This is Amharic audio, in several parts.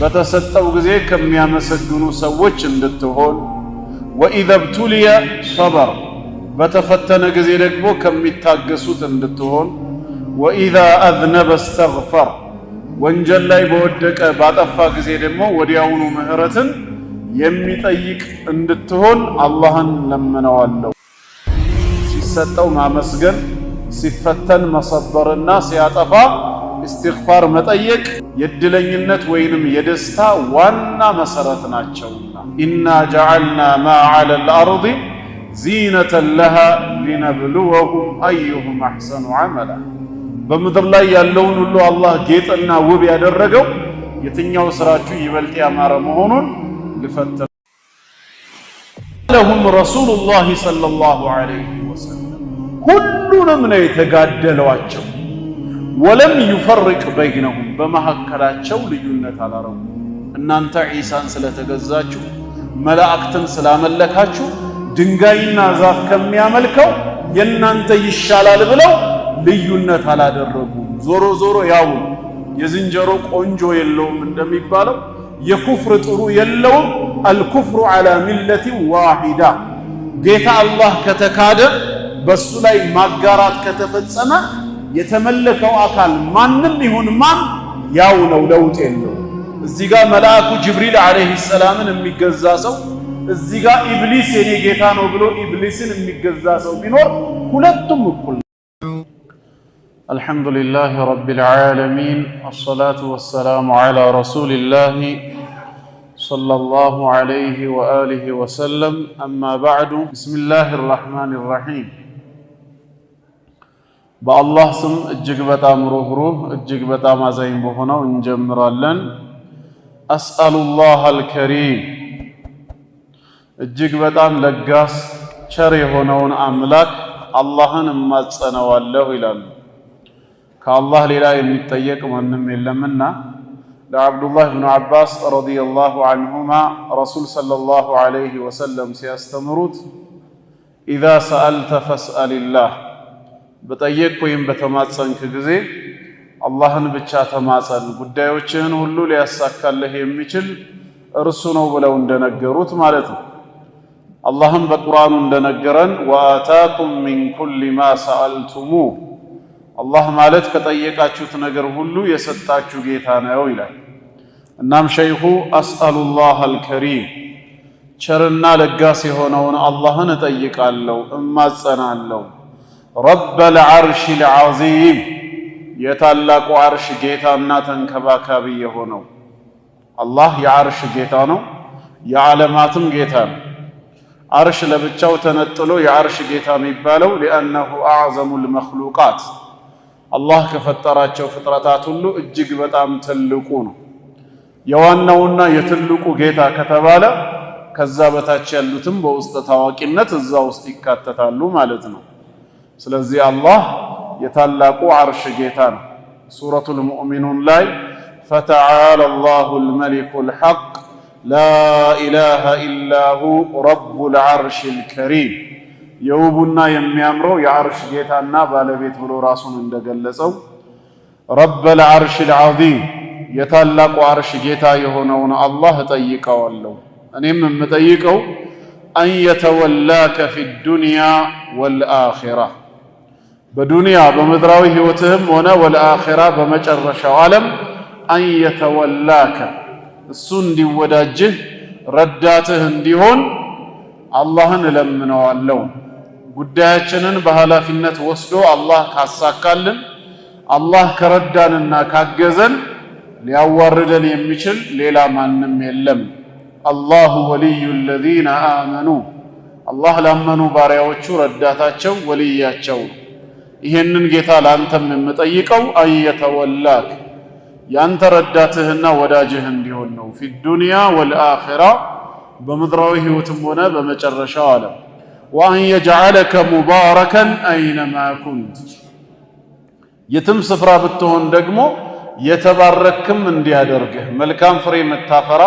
በተሰጠው ጊዜ ከሚያመሰግኑ ሰዎች እንድትሆን ወኢዘ ብቱልየ ሰበር በተፈተነ ጊዜ ደግሞ ከሚታገሱት እንድትሆን ወኢዛ አዝነበ እስተግፈር ወንጀል ላይ በወደቀ ባጠፋ ጊዜ ደግሞ ወዲያውኑ ምህረትን የሚጠይቅ እንድትሆን አላህን ለምነዋለሁ። ሲሰጠው ማመስገን፣ ሲፈተን መሰበርና ሲያጠፋ እስትግፋር መጠየቅ የድለኝነት ወይንም የደስታ ዋና መሰረት ናቸውና ኢና ጀዐልና ማ ዐለል አርድ ዚነተን ለሃ ሊነብሉወሁም አዩሁም አሕሰኑ ዐመላ በምድር ላይ ያለውን ሁሉ አላህ ጌጥና ውብ ያደረገው የትኛው ስራችሁ ይበልጥ ያማረ መሆኑን ልፈተን። ለሁም ረሱሉላህ ሰለላሁ ዐለይሂ ወሰለም ሁሉንም ነው የተጋደሏቸው። ወለም ዩፈርቅ በይነሁም በመካከላቸው ልዩነት አላረጉ። እናንተ ዒሳን ስለተገዛችሁ መላእክትን ስላመለካችሁ ድንጋይና ዛፍ ከሚያመልከው የእናንተ ይሻላል ብለው ልዩነት አላደረጉም። ዞሮ ዞሮ ያው የዝንጀሮ ቆንጆ የለውም እንደሚባለው የኩፍር ጥሩ የለውም። አልኩፍሩ ዐላ ሚለቲ ዋሂዳ ጌታ አላህ ከተካደ በሱ ላይ ማጋራት ከተፈጸመ የተመለከው አካል ማንም ይሁን ማን ያው ነው፣ ለውጥ የለው። እዚህ ጋር መልአኩ ጅብሪል ዐለይሂ ሰላምን የሚገዛ ሰው፣ እዚህ ጋር ኢብሊስ የኔ ጌታ ነው ብሎ ኢብሊስን የሚገዛ ሰው ቢኖር ሁለቱም እኩል። አልሐምዱሊላህ ረቢል ዓለሚን ወሰላቱ ወሰላሙ ዐላ ረሱሊላህ ሰለላሁ ዐለይሂ ወአሊሂ ወሰለም። አማ በዕዱ ቢስሚላሂር ረሕማኒር ረሒም። በአላህ ስም እጅግ በጣም ሩህሩህ እጅግ በጣም አዛኝ በሆነው እንጀምራለን። አስአሉላህ አልከሪም እጅግ በጣም ለጋስ ቸር የሆነውን አምላክ አላህን እማጸነዋለሁ ይላሉ። ከአላህ ሌላ የሚጠየቅ ማንም የለምና ለዓብዱላህ ብኑ ዓባስ ረዲየላሁ ዐንሁማ ረሱል ሰለላሁ ዐለይሂ ወሰለም ሲያስተምሩት ኢዛ ሰአልተ ፈስአሊላህ በጠየቅ ወይም በተማጸንክ ጊዜ አላህን ብቻ ተማጸን፣ ጉዳዮችህን ሁሉ ሊያሳካልህ የሚችል እርሱ ነው ብለው እንደነገሩት ማለት ነው። አላህም በቁርአኑ እንደነገረን ወአታኩም ሚን ኩሊ ማ ሰአልቱሙህ አላህ ማለት ከጠየቃችሁት ነገር ሁሉ የሰጣችሁ ጌታ ነው ይላል። እናም ሸይኹ አስአሉላህ አልከሪም ቸርና ለጋስ የሆነውን አላህን እጠይቃለሁ እማጸናለሁ። ረበል ዐርሺል ዐዚም የታላቁ ዐርሽ ጌታና ተንከባካቢ የሆነው አላህ የዐርሽ ጌታ ነው፣ የዓለማትም ጌታ ነው። ዐርሽ ለብቻው ተነጥሎ የዐርሽ ጌታ የሚባለው ሊአነሁ አዕዘሙል መኽሉቃት አላህ ከፈጠራቸው ፍጥረታት ሁሉ እጅግ በጣም ትልቁ ነው። የዋናውና የትልቁ ጌታ ከተባለ ከዛ በታች ያሉትም በውስጥ ታዋቂነት እዛ ውስጥ ይካተታሉ ማለት ነው። ስለዚህ አላህ የታላቁ ዐርሽ ጌታ ነው። ሱረቱል ሙእሚኑን ላይ ፈተዓላ አላሁል መሊኩል ሐቅ ላ ኢላሃ ኢላሁ ረቡል ዐርሺል ከሪም የውቡና የሚያምረው የዐርሽ ጌታና ባለቤት ብሎ ራሱን እንደገለጸው ረበል ዐርሺል ዐዚም የታላቁ ዐርሽ ጌታ የሆነውን አላህ እጠይቀዋለሁ። እኔም የምጠይቀው አን የተወላከ ፊዱንያ ወልአኺራ በዱንያ በምድራዊ ህይወትህም ሆነ ወልአኺራ በመጨረሻው ዓለም አን የተወላከ እሱ እንዲወዳጅህ ረዳትህ እንዲሆን አላህን እለምነዋለሁ። ጉዳያችንን በኃላፊነት ወስዶ አላህ ካሳካልን፣ አላህ ከረዳንና ካገዘን ሊያዋርደን የሚችል ሌላ ማንም የለም። አላሁ ወልዩ ለዚነ አመኑ አላህ ላመኑ ባሪያዎቹ ረዳታቸው ወልያቸው። ይሄንን ጌታ ላንተም የምጠይቀው አን የተወላክ ያንተ ረዳትህና ወዳጅህ እንዲሆን ነው። ፊዱንያ ወልአኺራ በምድራዊ ህይወትም ሆነ በመጨረሻው ዓለም። ወአን የጅዐለከ ሙባረከን አይነማ ኩንት የትም ስፍራ ብትሆን ደግሞ የተባረክም እንዲያደርግህ መልካም ፍሬ የምታፈራ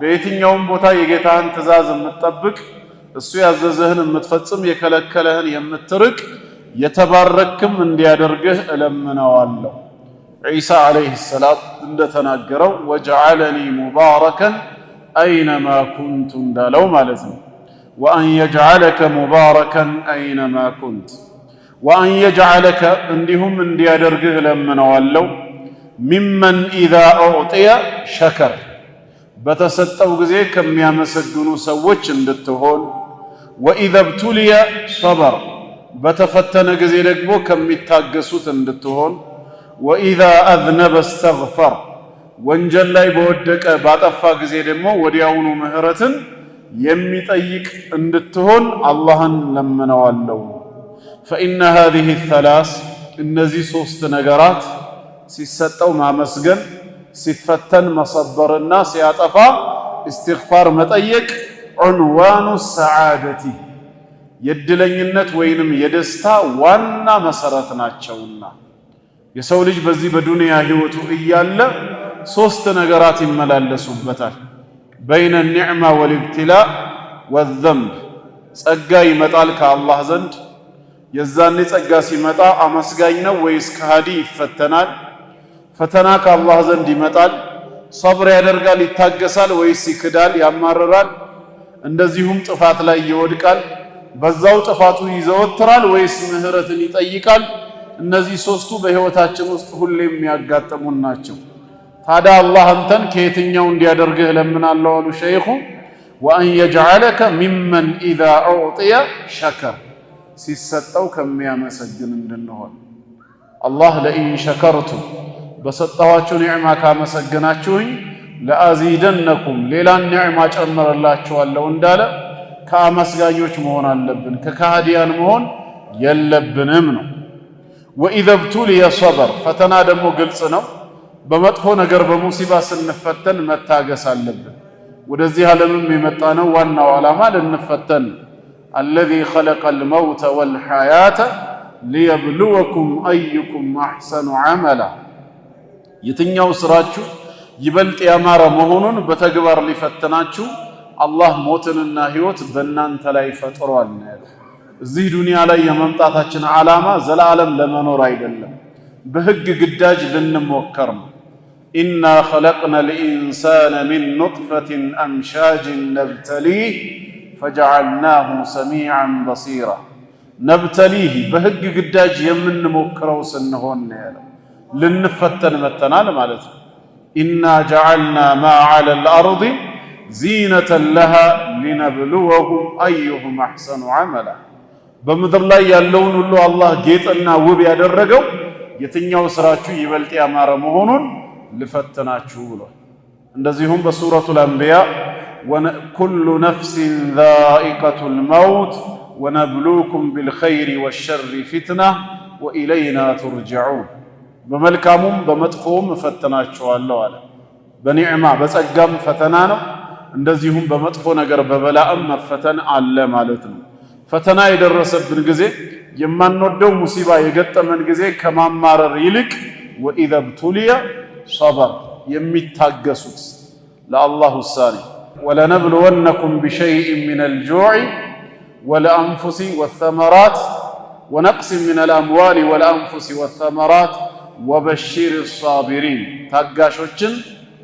በየትኛውም ቦታ የጌታህን ትእዛዝ የምትጠብቅ እሱ ያዘዘህን የምትፈጽም የከለከለህን የምትርቅ የተባረክም እንዲያደርግህ እለምነዋለሁ። ዒሳ ዓለይሂ ሰላም እንደተናገረው ወጀዐለኒ ሙባረከን አይነማ ኩንቱ እንዳለው ማለት ነው። ወአን የጅዐለከ ሙባረከን አይነማ ኩንት ወአን የጅዐለከ እንዲሁም እንዲያደርግህ ለምነዋለው ሚመን ኢዛ ኡዕጢየ ሸከር በተሰጠው ጊዜ ከሚያመሰግኑ ሰዎች እንድትሆን ወኢዘ ብቱልየ ሰበር በተፈተነ ጊዜ ደግሞ ከሚታገሱት እንድትሆን ወኢዛ አዝነበ እስተግፈር ወንጀል ላይ በወደቀ ባጠፋ ጊዜ ደግሞ ወዲያውኑ ምህረትን የሚጠይቅ እንድትሆን አላህን ለምነዋለው። ፈኢነ ሃዚሂ ሰላስ እነዚህ ሶስት ነገራት ሲሰጠው ማመስገን፣ ሲፈተን መሰበርና ሲያጠፋ እስትግፋር መጠየቅ ዑንዋኑ ሰዓደቲ የድለኝነት ወይንም የደስታ ዋና መሰረት ናቸውና የሰው ልጅ በዚህ በዱንያ ህይወቱ እያለ ሶስት ነገራት ይመላለሱበታል። በይነ ኒዕማ ወልኢብትላእ ወዘንብ ጸጋ ይመጣል ከአላህ ዘንድ። የዛኔ ጸጋ ሲመጣ አመስጋኝ ነው ወይስ ከሃዲ ይፈተናል። ፈተና ከአላህ ዘንድ ይመጣል። ሰብር ያደርጋል ይታገሳል ወይስ ይክዳል ያማርራል። እንደዚሁም ጥፋት ላይ ይወድቃል። በዛው ጥፋቱ ይዘወትራል ወይስ ምህረትን ይጠይቃል። እነዚህ ሶስቱ በህይወታችን ውስጥ ሁሌም የሚያጋጥሙን ናቸው። ታዲያ አላህ አንተን ከየትኛው እንዲያደርግህ ለምናለው አሉ ሸይኹ። ወአን የጅዐለከ ሚመን ኢዛ ኡዕጢየ ሸከር ሲሰጠው ከሚያመሰግን እንድንሆን። አላህ ለኢን ሸከርቱም በሰጠኋችሁ ኒዕማ ካመሰገናችሁኝ ለአዚደነኩም ሌላን ኒዕማ ጨምረላችኋለሁ እንዳለ ከአመስጋኞች መሆን አለብን፣ ከካህዲያን መሆን የለብንም ነው። ወኢዘ ብቱልየ ሰበር ፈተና ደግሞ ግልጽ ነው። በመጥፎ ነገር በሙሲባ ስንፈተን መታገስ አለብን። ወደዚህ ዓለምም የመጣነው ዋናው ዓላማ ልንፈተን። አለዚ ኸለቀል መውተ ወልሐያተ ሊየብሉወኩም አዩኩም አሕሰኑ ዐመላ የትኛው ስራችሁ ይበልጥ ያማረ መሆኑን በተግባር ሊፈትናችሁ አላህ ሞትንና ህይወት በእናንተ ላይ ፈጥሯል ነው ያለው። እዚህ ዱንያ ላይ የመምጣታችን ዓላማ ዘላለም ለመኖር አይደለም፣ በህግ ግዳጅ ልንሞከር ነው። ኢና ኸለቅነል ኢንሳነ ሚን ኑጥፈትን አምሻጅን ነብተሊህ ፈጀዐልናሁ ሰሚዐን በሲራ ነብተሊህ በህግ ግዳጅ የምንሞክረው ስንሆን ነው ያለው። ልንፈተን መተናል ማለት ነው። ኢና ጀዐልና ማ ዐለል አርዲ ዚነተን ለሃ ሊነብሉወሁም አዩሁም አሕሰኑ ዐመላ በምድር ላይ ያለውን ሁሉ አላህ ጌጥና ውብ ያደረገው የትኛው ስራችሁ ይበልጥ ያማረ መሆኑን ልፈትናችሁ ብሏል። እንደዚሁም በሱረቱል አንቢያ ኩሉ ነፍሲን ዛኢቀቱል መውት ወነብሉኩም ቢልኸይሪ ወሸሪ ፊትና ወኢለይና ቱርጀዑን በመልካሙም በመጥፎም እፈትናችኋለሁ አለ። በኒዕማ በጸጋም ፈተና ነው፣ እንደዚሁም በመጥፎ ነገር በበላእም መፈተን አለ ማለት ነው። ፈተና የደረሰብን ጊዜ የማንወደው ሙሲባ የገጠመን ጊዜ ከማማረር ይልቅ ወኢዘ ብቱልየ ሰበር የሚታገሱት ለአላህ ውሳኔ ወለነብልወነኩም ቢሸይኢን ሚነል ጁዕ ወልአንፉሲ ወተመራት ወነቅስ ሚነል አምዋሊ ወልአንፉሲ ወተመራት ወበሽር ሳቢሪን ታጋሾችን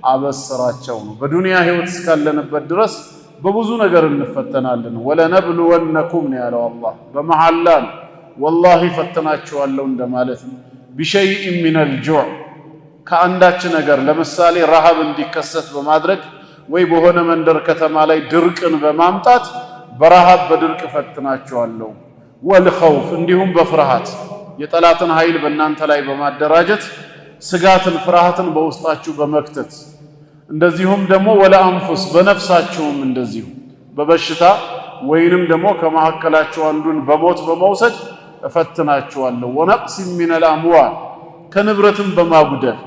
አበስራቸው ነው። በዱንያ ህይወት እስካለንበት ድረስ በብዙ ነገር እንፈተናለን። ወለነብልወነኩም ነው ያለው አላህ በመሐላ ነው። ወላሂ ፈተናችኋለሁ እንደማለት ነው። ቢሸይኢን ሚነል ጁዕ ከአንዳች ነገር ለምሳሌ ረሃብ እንዲከሰት በማድረግ ወይ በሆነ መንደር ከተማ ላይ ድርቅን በማምጣት በረሃብ በድርቅ ፈትናችኋለሁ። ወልኸውፍ እንዲሁም በፍርሃት የጠላትን ኃይል በእናንተ ላይ በማደራጀት ስጋትን ፍርሃትን በውስጣችሁ በመክተት እንደዚሁም ደግሞ ወለአንፉስ በነፍሳችሁም እንደዚሁ በበሽታ ወይንም ደግሞ ከመካከላችሁ አንዱን በሞት በመውሰድ እፈትናችኋለሁ። ወነቅስ ሚነል አምዋል ከንብረትም በማጉደል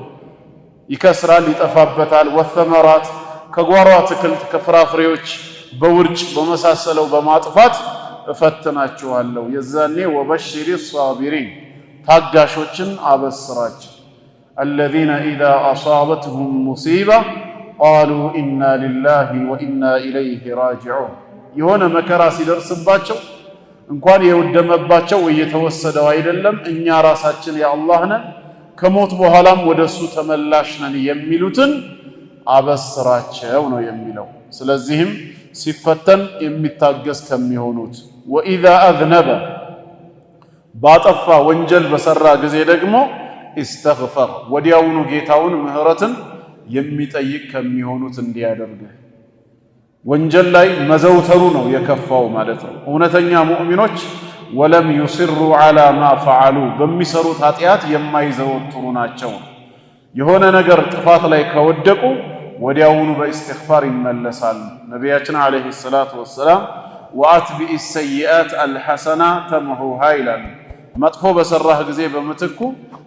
ይከስራል ይጠፋበታል። ወተመራት ከጓሮ አትክልት ከፍራፍሬዎች በውርጭ በመሳሰለው በማጥፋት እፈትናችኋለሁ። የዛኔ ወበሽሪ ሳቢሪን ታጋሾችን አበስራቸው። አለዚነ ኢዛ አሳበትሁም ሙሲባ ቃሉ ኢና ሊላሂ ወኢና ኢለይሂ ራጂዑን የሆነ መከራ ሲደርስባቸው እንኳን የወደመባቸው ወይ የተወሰደው አይደለም እኛ ራሳችን የአላህ ነን ከሞት በኋላም ወደሱ ተመላሽ ነን የሚሉትን አበስራቸው ነው የሚለው። ስለዚህም ሲፈተን የሚታገስ ከሚሆኑት ወኢዛ አዝነበ ባጠፋ ወንጀል በሰራ ጊዜ ደግሞ ኢስተግፈር ወዲያውኑ ጌታውን ምህረትን የሚጠይቅ ከሚሆኑት እንዲያደርግ። ወንጀል ላይ መዘውተሩ ነው የከፋው ማለት ነው። እውነተኛ ሙእሚኖች ወለም ዩሲሩ ዐላ ማ ፈዐሉ በሚሰሩት ኃጢአት የማይዘወትሩ ናቸው። የሆነ ነገር ጥፋት ላይ ከወደቁ ወዲያውኑ በኢስቲግፋር ይመለሳል። ነቢያችን ዓለይሂ ሰላቱ ወሰላም ወአትቢኢ ሰይአት አልሐሰና ተምሁሃ ይላል። መጥፎ በሰራህ ጊዜ በምትኩ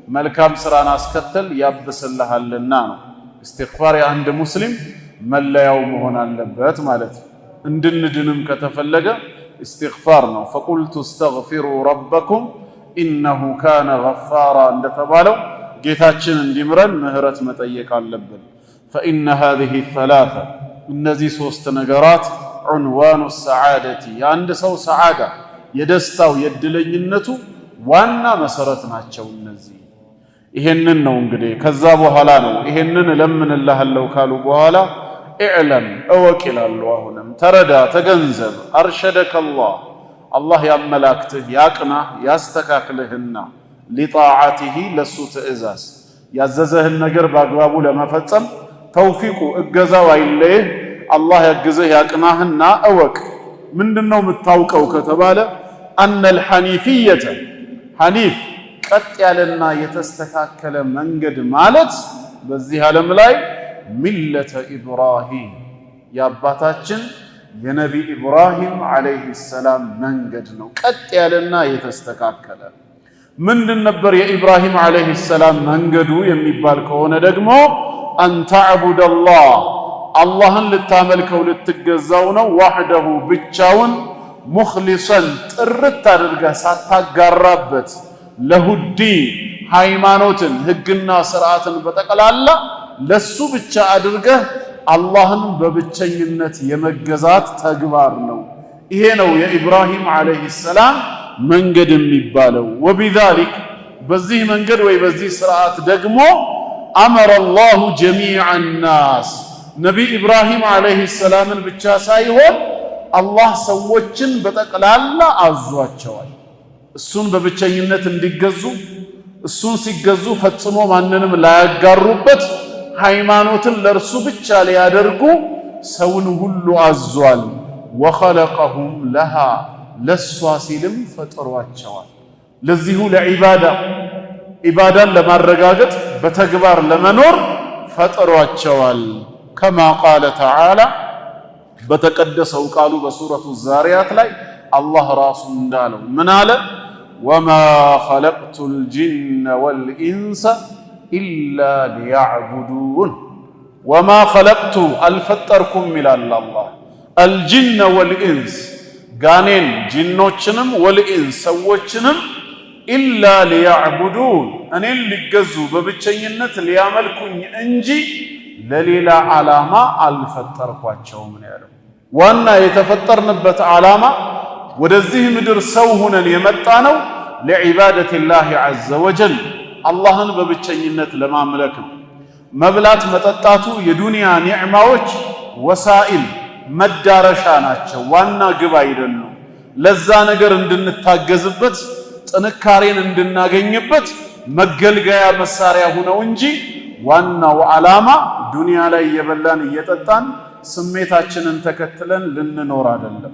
መልካም ስራን አስከተል ያብስልሃልና ነው። ኢስቲግፋር የአንድ ሙስሊም መለያው መሆን አለበት ማለት ነው። እንድንድንም ከተፈለገ ኢስቲግፋር ነው። ፈቁልቱ እስተግፊሩ ረበኩም ኢነሁ ካነ ገፋራ እንደተባለው ጌታችን እንዲምረን ምህረት መጠየቅ አለብን። ፈኢነ ሃዚሂ ሰላሳ እነዚህ ሶስት ነገራት ዑንዋኑ ሰዓደቲ የአንድ ሰው ሰዓዳ የደስታው የድለኝነቱ ዋና መሰረት ናቸው። እነዚህ ይሄንን ነው እንግዲህ ከዛ በኋላ ነው ይሄንን እለምንልሃለሁ ካሉ በኋላ ኢዕለም እወቅ ይላሉ። አሁንም ተረዳ ተገንዘብ አርሸደከ አላህ ያመላክትህ ያቅናህ ያስተካክልህና ሊጣዓቲሂ ለሱ ትእዛዝ ያዘዘህን ነገር በአግባቡ ለመፈጸም ተውፊቁ እገዛው አይለይህ። አላህ ያግዝህ ያቅናህና እወቅ። ምንድነው የምታውቀው ከተባለ አነል ሐኒፊየተ ሐኒፍ ቀጥ ያለና የተስተካከለ መንገድ ማለት በዚህ ዓለም ላይ ሚለተ ኢብራሂም የአባታችን የነቢ ኢብራሂም ዓለይሂ ሰላም መንገድ ነው። ቀጥ ያለና የተስተካከለ ምንድን ነበር የኢብራሂም ዓለይሂ ሰላም መንገዱ የሚባል ከሆነ ደግሞ አንተዕቡደላህ አላህን ልታመልከው ልትገዛው ነው። ዋህደሁ ብቻውን ሙኽሊሰን ጥርት አድርገህ ሳታጋራበት ለሁዲን ሃይማኖትን ህግና ስርዓትን በጠቅላላ ለሱ ብቻ አድርገህ አላህን በብቸኝነት የመገዛት ተግባር ነው። ይሄ ነው የኢብራሂም ዓለይሂ ሰላም መንገድ የሚባለው። ወቢዛሊክ በዚህ መንገድ ወይ በዚህ ስርዓት ደግሞ አመረ አላሁ ጀሚዐ ናስ ነቢ ኢብራሂም ዓለይሂ ሰላምን ብቻ ሳይሆን አላህ ሰዎችን በጠቅላላ አዟቸዋል። እሱን በብቸኝነት እንዲገዙ እሱን ሲገዙ ፈጽሞ ማንንም ላያጋሩበት ሃይማኖትን ለእርሱ ብቻ ሊያደርጉ ሰውን ሁሉ አዟል። ወኸለቀሁም ለሃ ለሷ ሲልም ፈጥሯቸዋል። ለዚሁ ለዒባዳ ኢባዳን ለማረጋገጥ በተግባር ለመኖር ፈጥሯቸዋል። ከማ ቃለ ተዓላ በተቀደሰው ቃሉ በሱረቱ ዛሪያት ላይ አላህ ራሱ እንዳለው ምን አለ? ወማ ኸለቅቱል ጂነ ወልኢንሰ ኢላ ሊያዕቡዱን ወማ ኸለቅቱ አልፈጠርኩም ይላል አላህ አልጂነ ወልኢንስ ጋኔን ጂኖችንም ወልኢንስ ሰዎችንም ኢላ ሊያዕቡዱን እኔን ሊገዙ በብቸኝነት ሊያመልኩኝ እንጂ ለሌላ ዓላማ አልፈጠርኳቸውም ነው ያለው። ዋና የተፈጠርንበት ዓላማ ወደዚህ ምድር ሰው ሁነን የመጣ ነው ለዒባደቲላሂ ዐዘ ወጀል አላህን በብቸኝነት ለማምለክ ነው። መብላት መጠጣቱ የዱንያ ኒዕማዎች ወሳኢል መዳረሻ ናቸው፣ ዋና ግብ አይደሉም። ለዛ ነገር እንድንታገዝበት ጥንካሬን እንድናገኝበት መገልገያ መሳሪያ ሁነው እንጂ ዋናው ዓላማ ዱንያ ላይ እየበላን እየጠጣን ስሜታችንን ተከትለን ልንኖር አይደለም።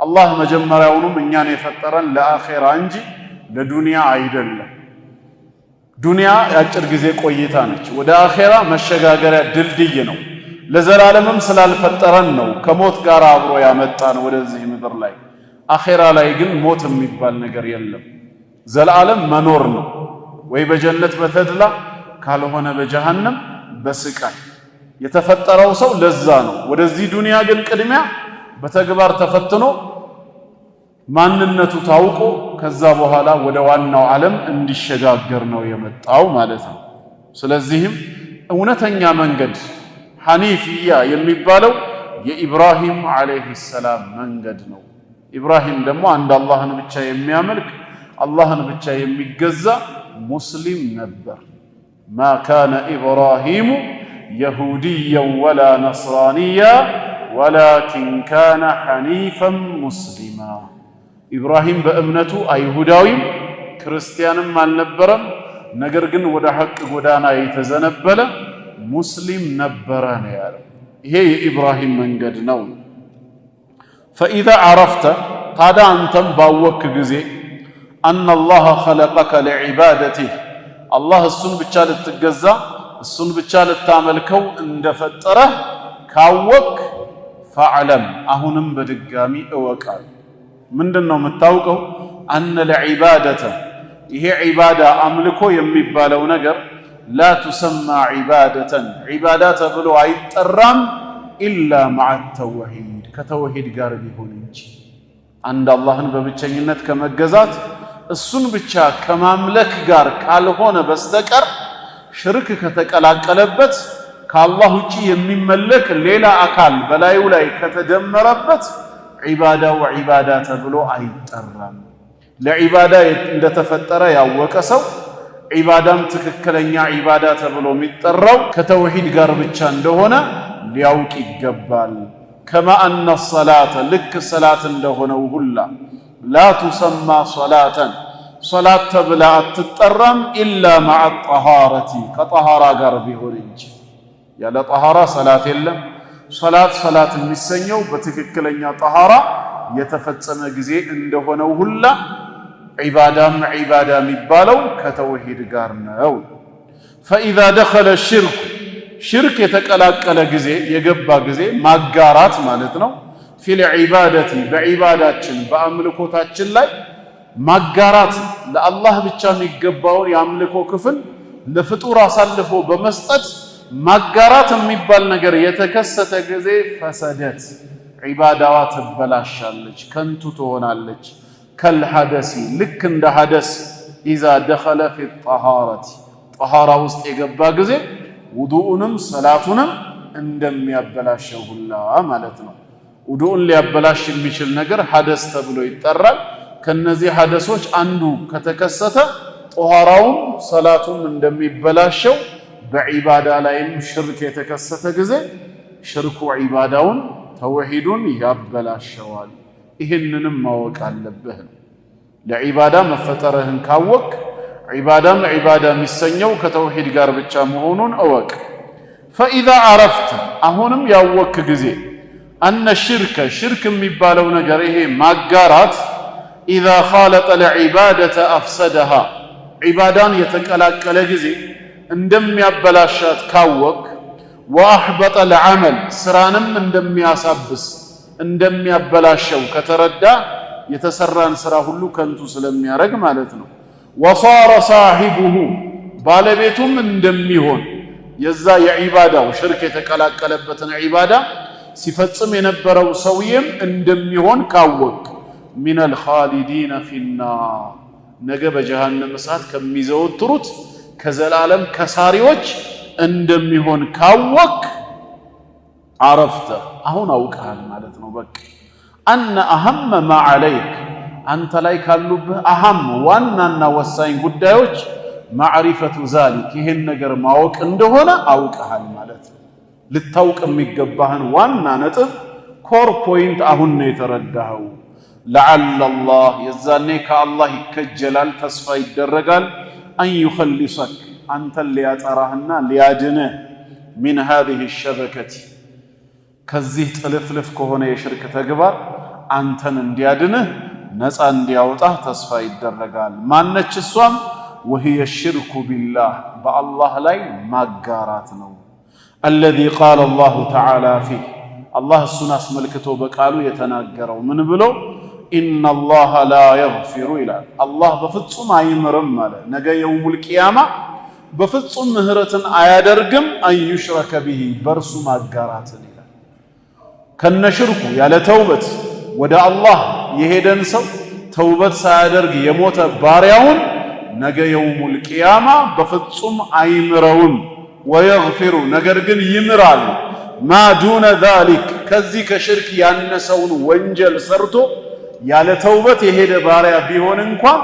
አላህ መጀመሪያውኑም እኛን የፈጠረን ለአኼራ እንጂ ለዱንያ አይደለም። ዱንያ የአጭር ጊዜ ቆይታ ነች፣ ወደ አኼራ መሸጋገሪያ ድልድይ ነው። ለዘላለምም ስላልፈጠረን ነው ከሞት ጋር አብሮ ያመጣን ወደዚህ ምድር ላይ። አኼራ ላይ ግን ሞት የሚባል ነገር የለም። ዘላለም መኖር ነው፣ ወይ በጀነት በተድላ ካልሆነ በጀሃነም በስቃይ። የተፈጠረው ሰው ለዛ ነው። ወደዚህ ዱንያ ግን ቅድሚያ በተግባር ተፈትኖ ማንነቱ ታውቆ ከዛ በኋላ ወደ ዋናው ዓለም እንዲሸጋገር ነው የመጣው ማለት ነው። ስለዚህም እውነተኛ መንገድ ሐኒፊያ የሚባለው የኢብራሂም ዓለይሂ ሰላም መንገድ ነው። ኢብራሂም ደግሞ አንድ አላህን ብቻ የሚያመልክ አላህን ብቻ የሚገዛ ሙስሊም ነበር። ማ ካነ ኢብራሂሙ የሁድያን ወላ ነስራንያ ወላኪን ካነ ሐኒፈን ሙስሊማ። ኢብራሂም በእምነቱ አይሁዳዊም ክርስቲያንም አልነበረም፣ ነገር ግን ወደ ሐቅ ጎዳና የተዘነበለ ሙስሊም ነበረ ነው ያለው። ይሄ የኢብራሂም መንገድ ነው። ፈኢዛ ዐረፍተ ታዲያ አንተም ባወክ ጊዜ አነ አላህ ኸለቀከ ለዒባደቲህ አላህ እሱን ብቻ ልትገዛ እሱን ብቻ ልታመልከው እንደፈጠረህ ካወክ ፈዕለም አሁንም በድጋሚ እወቃል። ምንድን ነው የምታውቀው? አነ ለዒባደተ ይሄ ዒባዳ አምልኮ የሚባለው ነገር ላ ቱሰማ ዒባደተን ዒባዳ ተብሎ አይጠራም ኢላ መዓ ተውሒድ ከተውሒድ ጋር ቢሆን እንጂ አንድ አላህን በብቸኝነት ከመገዛት እሱን ብቻ ከማምለክ ጋር ካልሆነ በስተቀር ሽርክ ከተቀላቀለበት ከአላህ ውጪ የሚመለክ ሌላ አካል በላዩ ላይ ከተደመረበት ዒባዳው ዒባዳ ተብሎ አይጠራም። ለዒባዳ እንደተፈጠረ ያወቀ ሰው ዒባዳም ትክክለኛ ዒባዳ ተብሎ የሚጠራው ከተውሒድ ጋር ብቻ እንደሆነ ሊያውቅ ይገባል። ከማ አነ ሰላተ ልክ ሰላት እንደሆነው ሁላ ላ ቱሰማ ሰላተን ሰላት ተብላ አትጠራም ኢላ መዓ ጠሃረቲ ከጠሃራ ጋር ቢሆን እንጂ ያለ ጠሃራ ሰላት የለም። ሰላት የሚሰኘው በትክክለኛ ጠሃራ የተፈጸመ ጊዜ እንደሆነው ሁላ ዒባዳም ዒባዳ የሚባለው ከተውሒድ ጋር ነው። ፈኢዛ ደኸለ ሽርኩ ሽርክ የተቀላቀለ ጊዜ የገባ ጊዜ ማጋራት ማለት ነው። ፊል ዒባደቲ በዒባዳችን በአምልኮታችን ላይ ማጋራት ለአላህ ብቻ የሚገባውን የአምልኮ ክፍል ለፍጡር አሳልፎ በመስጠት ማጋራት የሚባል ነገር የተከሰተ ጊዜ ፈሰደት ዒባዳዋ ትበላሻለች፣ ከንቱ ትሆናለች። ከልሐደሲ ልክ እንደ ሐደስ ኢዛ ደኸለ ፊ ጠሃረቲ ጠሃራ ውስጥ የገባ ጊዜ ውዱኡንም ሰላቱንም እንደሚያበላሸው ሁላ ማለት ነው። ውዱኡን ሊያበላሽ የሚችል ነገር ሐደስ ተብሎ ይጠራል። ከነዚህ ሐደሶች አንዱ ከተከሰተ ጠሃራውም ሰላቱም እንደሚበላሸው በዒባዳ ላይም ሽርክ የተከሰተ ጊዜ ሽርኩ ዒባዳውን ተውሒዱን ያበላሸዋል። ይህንንም ማወቅ አለብህ። ለዒባዳ መፈጠርህን ካወቅ ዒባዳም ዒባዳ የሚሰኘው ከተውሒድ ጋር ብቻ መሆኑን እወቅ። ፈኢዛ ዐረፍተ አሁንም ያወክ ጊዜ አነ ሽርክ የሚባለው ነገር ይሄ ማጋራት ኢዛ ኻለጠ ለዒባደተ አፍሰደሃ ዒባዳን የተቀላቀለ ጊዜ እንደሚያበላሻት ካወቅ ወአሕበጠ ለዓመል ስራንም እንደሚያሳብስ እንደሚያበላሸው ከተረዳ የተሰራን ስራ ሁሉ ከንቱ ስለሚያረግ ማለት ነው። ወሳረ ሳሒቡሁ ባለቤቱም እንደሚሆን የዛ የዒባዳው ሽርክ የተቀላቀለበትን ዒባዳ ሲፈጽም የነበረው ሰውዬም እንደሚሆን ካወቅ ሚነል ኻሊዲነ ፊናር ነገ በጀሃነም እሳት ከሚዘወትሩት ከዘላለም ከሳሪዎች እንደሚሆን ካወቅ ዐረፍተ አሁን አውቀሃል ማለት ነው። በቃ አነ አሀመ ማ ዐለይክ አንተ ላይ ካሉብህ አሀም ዋናና ወሳኝ ጉዳዮች ማዕሪፈቱ ዛሊክ ይህን ነገር ማወቅ እንደሆነ አውቀሃል ማለት ነው። ልታውቅ የሚገባህን ዋና ነጥብ ኮር ፖይንት አሁን ነው የተረዳኸው። ለዓለ አላህ የዛኔ ከአላህ ይከጀላል ተስፋ ይደረጋል አን ዩኸሊሰክ አንተን ሊያጠራህና ሊያድንህ ሚን ሃዚህ ሸበከቲ ከዚህ ጥልፍልፍ ከሆነ የሽርክ ተግባር አንተን እንዲያድንህ ነፃ እንዲያወጣህ ተስፋ ይደረጋል። ማነች እሷም? ወህየ ሽርኩ ቢላህ በአላህ ላይ ማጋራት ነው። አለዚ ቃለ አላሁ ተዓላ ፊህ አላህ እሱን አስመልክቶ በቃሉ የተናገረው ምን ብሎ? ኢነላሃ ላ የግፊሩ ይላል። አላህ በፍጹም አይምርም አለ። ነገ የውሙል ቂያማ በፍጹም ምህረትን አያደርግም አን ዩሽረከ ቢሂ በእርሱ ማጋራትን ይላል። ከነሽርኩ ያለ ተውበት ወደ አላህ የሄደን ሰው ተውበት ሳያደርግ የሞተ ባሪያውን ነገ የውሙል ቂያማ በፍጹም አይምረውም። ወየግፊሩ ነገር ግን ይምራል ማ ዱነ ዛሊክ ከዚህ ከሽርክ ያነሰውን ወንጀል ሰርቶ ያለ ተውበት የሄደ ባሪያ ቢሆን እንኳን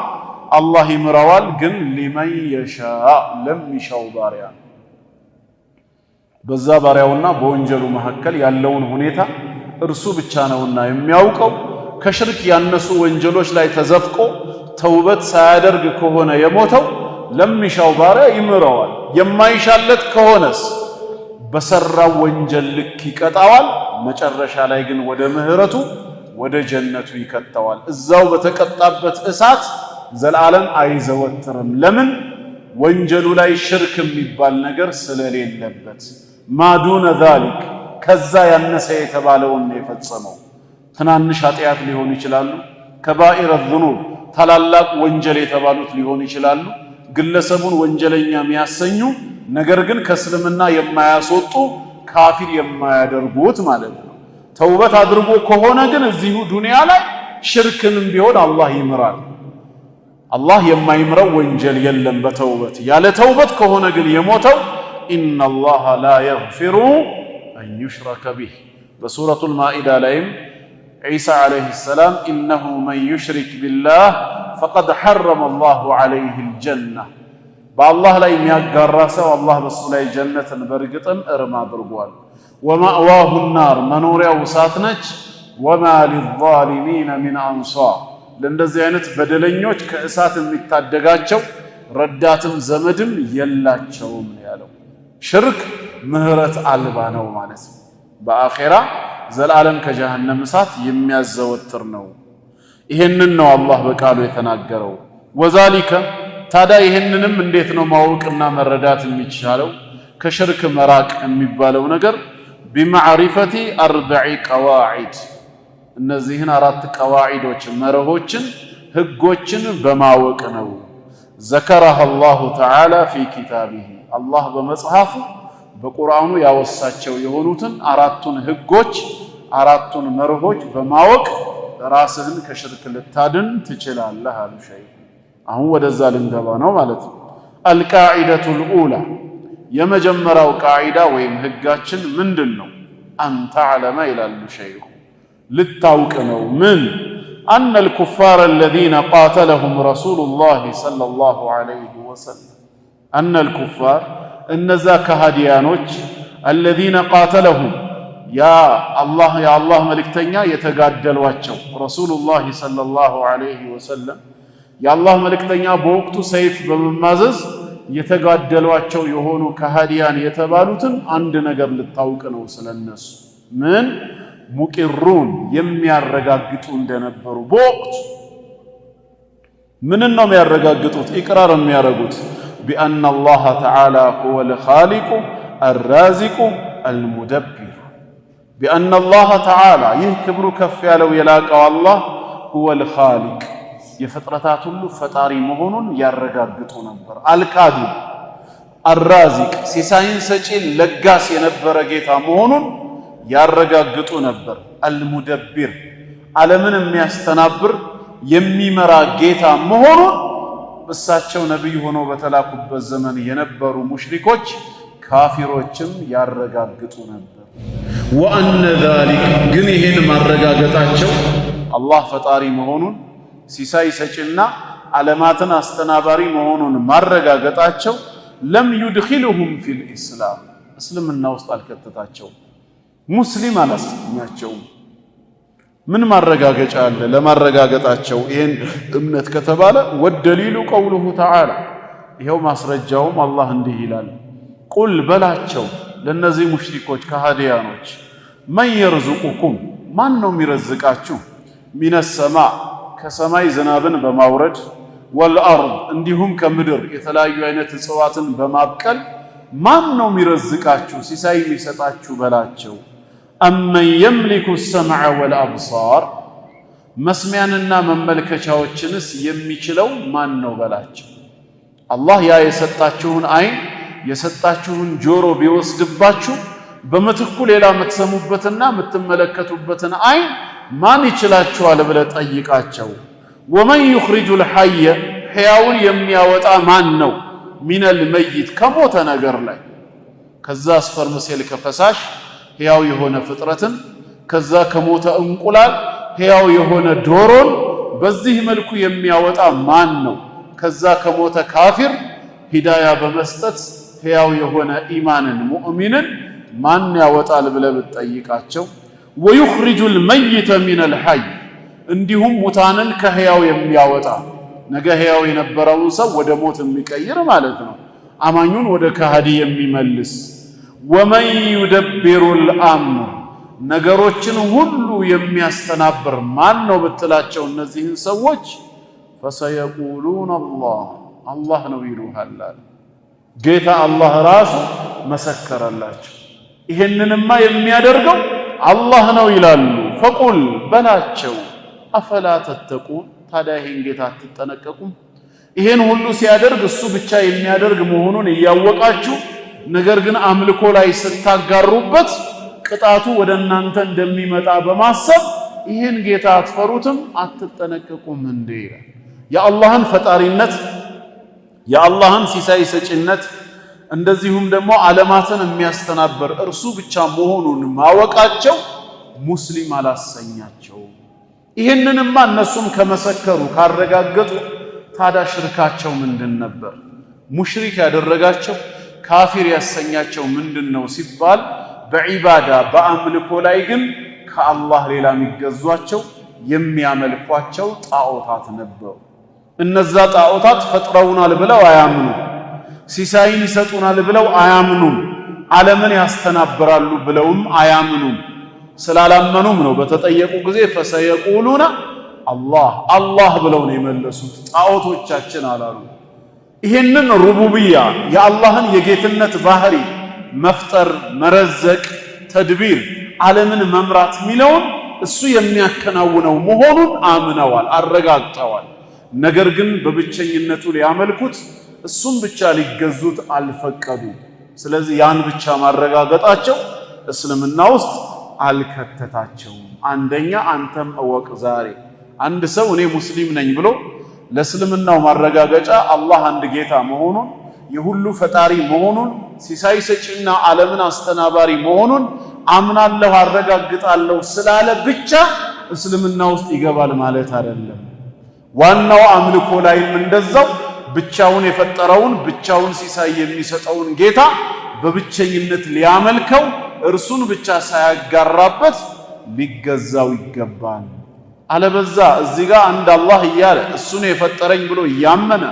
አላህ ይምረዋል ግን ሊመን የሻ ለሚሻው ባሪያ በዛ ባሪያውና በወንጀሉ መካከል ያለውን ሁኔታ እርሱ ብቻ ነውና የሚያውቀው ከሽርክ ያነሱ ወንጀሎች ላይ ተዘፍቆ ተውበት ሳያደርግ ከሆነ የሞተው ለሚሻው ባሪያ ይምረዋል የማይሻለት ከሆነስ በሰራው ወንጀል ልክ ይቀጣዋል መጨረሻ ላይ ግን ወደ ምህረቱ ወደ ጀነቱ ይከተዋል እዛው በተቀጣበት እሳት ዘላለም አይዘወትርም ለምን ወንጀሉ ላይ ሽርክ የሚባል ነገር ስለሌለበት ማዱነ ذلك ከዛ ያነሰ የተባለውን የፈጸመው ትናንሽ ኃጢያት ሊሆን ይችላሉ ከባኢረ الذنوب ታላላቅ ወንጀል የተባሉት ሊሆን ይችላሉ ግለሰቡን ወንጀለኛ የሚያሰኙ ነገር ግን ከእስልምና የማያስወጡ ካፊር የማያደርጉት ማለት ነው ተውበት አድርጎ ከሆነ ግን እዚሁ ዱንያ ላይ ሽርክንም ቢሆን አላህ ይምራል አላህ የማይምረው ወንጀል የለም በተውበት ያለ ተውበት ከሆነ ግን የሞተው ኢነላህ ላ የግፊሩ አን ዩሽረከ ቢህ በሱረቱል ማኢዳ ላይም ዒሳ ዓለይሂ ሰላም ኢነሁ መን ዩሽሪክ ቢላህ ፈቀድ ሐረመ አላሁ ዓለይሂል ጀነ በአላህ ላይ የሚያጋራ ሰው አላህ በሱ ላይ ጀነትን በርግጥም እርም አድርጓል ወማእዋሁ ናር መኖሪያው እሳት ነች ወማ ሊዛሊሚነ ሚን አንሷር ለእንደዚህ አይነት በደለኞች ከእሳት የሚታደጋቸው ረዳትም ዘመድም የላቸውም ያለው ሽርክ ምህረት አልባ ነው ማለት ነው በአኺራ ዘላለም ከጀሃነም እሳት የሚያዘወትር ነው ይሄንን ነው አላህ በቃሉ የተናገረው ወዛሊከ ታዲያ ይሄንንም እንዴት ነው ማወቅና መረዳት የሚቻለው ከሽርክ መራቅ የሚባለው ነገር ቢማዕሪፈቲ አርበዒ ቀዋዒድ እነዚህን አራት ቀዋዒዶች መርሆችን ህጎችን በማወቅ ነው ዘከረህ አላሁ ተዓላ ፊ ኪታቢሂ አላህ በመጽሐፉ በቁርአኑ ያወሳቸው የሆኑትን አራቱን ህጎች አራቱን መርሆች በማወቅ ራስህን ከሽርክ ልታድን ትችላለህ አሉ ሸይኽ አሁን ወደዛ ልንገባ ነው ማለት ነው አልቃዒደቱል ኡላ የመጀመሪያው ቃዒዳ ወይም ህጋችን ምንድነው አንተ ዓለማ ይላሉ ሸይኹ ልታውቅ ነው ምን أن الكفار الذين قاتلهم رسول الله صلى الله عليه وسلم أن الكفار النزا كهديانوች الذين قاتلهم يا الله ملكتኛ የተጋደሏቸው رسول الله صلى الله عليه وسلم يا الله ملكتኛ በወቅቱ ሰይፍ በመማዘዝ የተጋደሏቸው የሆኑ ከሃዲያን የተባሉትን አንድ ነገር ልታውቅ ነው ስለነሱ ምን ሙቂሩን የሚያረጋግጡ እንደነበሩ በወቅቱ ምን ነው የሚያረጋግጡት ኢቅራር የሚያረጉት بأن الله تعالى هو الخالق الرازق المدبر بأن الله تعالى يكبر كف ያለው የላቀው አላህ هو الخالق የፍጥረታት ሁሉ ፈጣሪ መሆኑን ያረጋግጡ ነበር አልካዱ الرازق ሲሳይን ሰጪ ለጋስ የነበረ ጌታ መሆኑን ያረጋግጡ ነበር አልሙደብር ዓለምን የሚያስተናብር የሚመራ ጌታ መሆኑን እሳቸው ነብይ ሆነው በተላኩበት ዘመን የነበሩ ሙሽሪኮች ካፊሮችም ያረጋግጡ ነበር ወአነ ذلك ግን ይሄን ማረጋገጣቸው አላህ ፈጣሪ መሆኑን ሲሳይ ሰጪና ዓለማትን አስተናባሪ መሆኑን ማረጋገጣቸው ለም يدخلهم في الاسلام እስልምና ውስጥ አልከተታቸው ሙስሊም አላስኛቸው ምን ማረጋገጫ አለ ለማረጋገጣቸው ይሄን እምነት ከተባለ ወደሊሉ ቀውሉሁ ተዓላ ይሄው ማስረጃውም አላህ እንዲህ ይላል ቁል በላቸው ለነዚህ ሙሽሪኮች ከሃዲያኖች ማን ይርዝቁኩም ማን ነው የሚረዝቃችሁ ሚነ ሰማ ከሰማይ ዝናብን በማውረድ ወልአርድ እንዲሁም ከምድር የተለያዩ አይነት እጽዋትን በማብቀል ማን ነው የሚረዝቃችሁ ሲሳይ የሚሰጣችሁ በላቸው አመን የምሊኩ السمع والابصار መስሚያንና መመልከቻዎችንስ የሚችለው ማን ነው በላቸው አላህ ያ የሰጣችሁን አይን የሰጣችሁን ጆሮ ቢወስድባችሁ በመትኩ ሌላ የምትሰሙበትና የምትመለከቱበትን አይን ማን ይችላችኋል ብለ ጠይቃቸው ወመን يخرج الحي ሕያውን የሚያወጣ ማን ነው ሚነል መይት ከሞተ ነገር ላይ ከዛ ስፐርም ሴል ከፈሳሽ ሕያው የሆነ ፍጥረትን ከዛ ከሞተ እንቁላል ሕያው የሆነ ዶሮን በዚህ መልኩ የሚያወጣ ማን ነው ከዛ ከሞተ ካፊር ሂዳያ በመስጠት ሕያው የሆነ ኢማንን ሙእሚንን ማን ያወጣል ብለህ ብትጠይቃቸው ወይኽሪጁል መይተ ሚነል ሐይ እንዲሁም ሙታንን ከሕያው የሚያወጣ ነገ ሕያው የነበረውን ሰው ወደ ሞት የሚቀይር ማለት ነው። አማኙን ወደ ከሃዲ የሚመልስ ወመን ዩደብሩል አምር ነገሮችን ሁሉ የሚያስተናብር ማን ነው ብትላቸው እነዚህን ሰዎች ፈሰየቁሉነ አላህ ነው ይሉሃል። ጌታ አላህ ራሱ መሰከረላቸው። ይሄንንማ የሚያደርገው አላህ ነው ይላሉ። ፈቁል በላቸው አፈላ ተተቁን ታዲያ ይሄን ጌታ አትጠነቀቁም? ይሄን ሁሉ ሲያደርግ እሱ ብቻ የሚያደርግ መሆኑን እያወቃችሁ ነገር ግን አምልኮ ላይ ስታጋሩበት ቅጣቱ ወደ እናንተ እንደሚመጣ በማሰብ ይሄን ጌታ አትፈሩትም? አትጠነቀቁም እንዴ? የአላህን ፈጣሪነት የአላህን ሲሳይ ሰጪነት እንደዚሁም ደግሞ ዓለማትን የሚያስተናብር እርሱ ብቻ መሆኑን ማወቃቸው ሙስሊም አላሰኛቸው። ይሄንንማ እነሱም ከመሰከሩ ካረጋገጡ ታዲያ ሽርካቸው ምንድን ነበር? ሙሽሪክ ያደረጋቸው ካፊር ያሰኛቸው ምንድነው ሲባል በዒባዳ በአምልኮ ላይ ግን ከአላህ ሌላ የሚገዟቸው የሚያመልኳቸው ጣዖታት ነበሩ። እነዛ ጣዖታት ፈጥረውናል ብለው አያምኑ፣ ሲሳይን ይሰጡናል ብለው አያምኑም፣ ዓለምን ያስተናብራሉ ብለውም አያምኑም። ስላላመኑም ነው በተጠየቁ ጊዜ ፈሰየቁሉነ አላህ ብለው ነው የመለሱት። ጣዖቶቻችን አላሉ። ይሄንን ሩቡብያ የአላህን የጌትነት ባህሪ መፍጠር፣ መረዘቅ፣ ተድቢር፣ ዓለምን መምራት የሚለውን እሱ የሚያከናውነው መሆኑን አምነዋል፣ አረጋግጠዋል። ነገር ግን በብቸኝነቱ ሊያመልኩት እሱም ብቻ ሊገዙት አልፈቀዱ። ስለዚህ ያን ብቻ ማረጋገጣቸው እስልምና ውስጥ አልከተታቸውም። አንደኛ አንተም እወቅ ዛሬ አንድ ሰው እኔ ሙስሊም ነኝ ብሎ ለእስልምናው ማረጋገጫ አላህ አንድ ጌታ መሆኑን የሁሉ ፈጣሪ መሆኑን ሲሳይ ሰጪና ዓለምን አስተናባሪ መሆኑን አምናለሁ አረጋግጣለሁ ስላለ ብቻ እስልምና ውስጥ ይገባል ማለት አይደለም። ዋናው አምልኮ ላይም እንደዛው ብቻውን የፈጠረውን ብቻውን ሲሳይ የሚሰጠውን ጌታ በብቸኝነት ሊያመልከው እርሱን ብቻ ሳያጋራበት ሊገዛው ይገባል። አለበዛ እዚህ ጋር አንድ አላህ እያለ እሱን የፈጠረኝ ብሎ እያመነ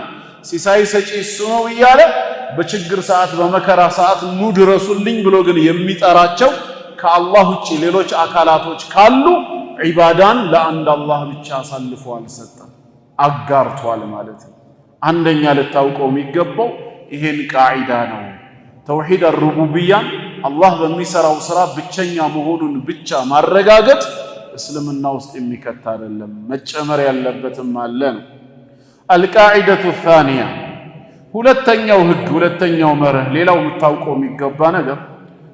ሲሳይ ሰጪ እሱ ነው እያለ በችግር ሰዓት በመከራ ሰዓት ኑ ድረሱልኝ ብሎ ግን የሚጠራቸው ከአላህ ውጪ ሌሎች አካላቶች ካሉ ዒባዳን ለአንድ አላህ ብቻ አሳልፎ አልሰጠም፣ አጋርቷል ማለት ነው። አንደኛ ልታውቀው የሚገባው ይሄን ቃዒዳ ነው። ተውሂድ አልሩቡብያን አላህ በሚሰራው ስራ ብቸኛ መሆኑን ብቻ ማረጋገጥ እስልምና ውስጥ የሚከት አይደለም፣ መጨመር ያለበትም አለ ነው። አልቃዒደቱ ታኒያ ሁለተኛው ህግ፣ ሁለተኛው መርህ፣ ሌላው የምታውቀው የሚገባ ነገር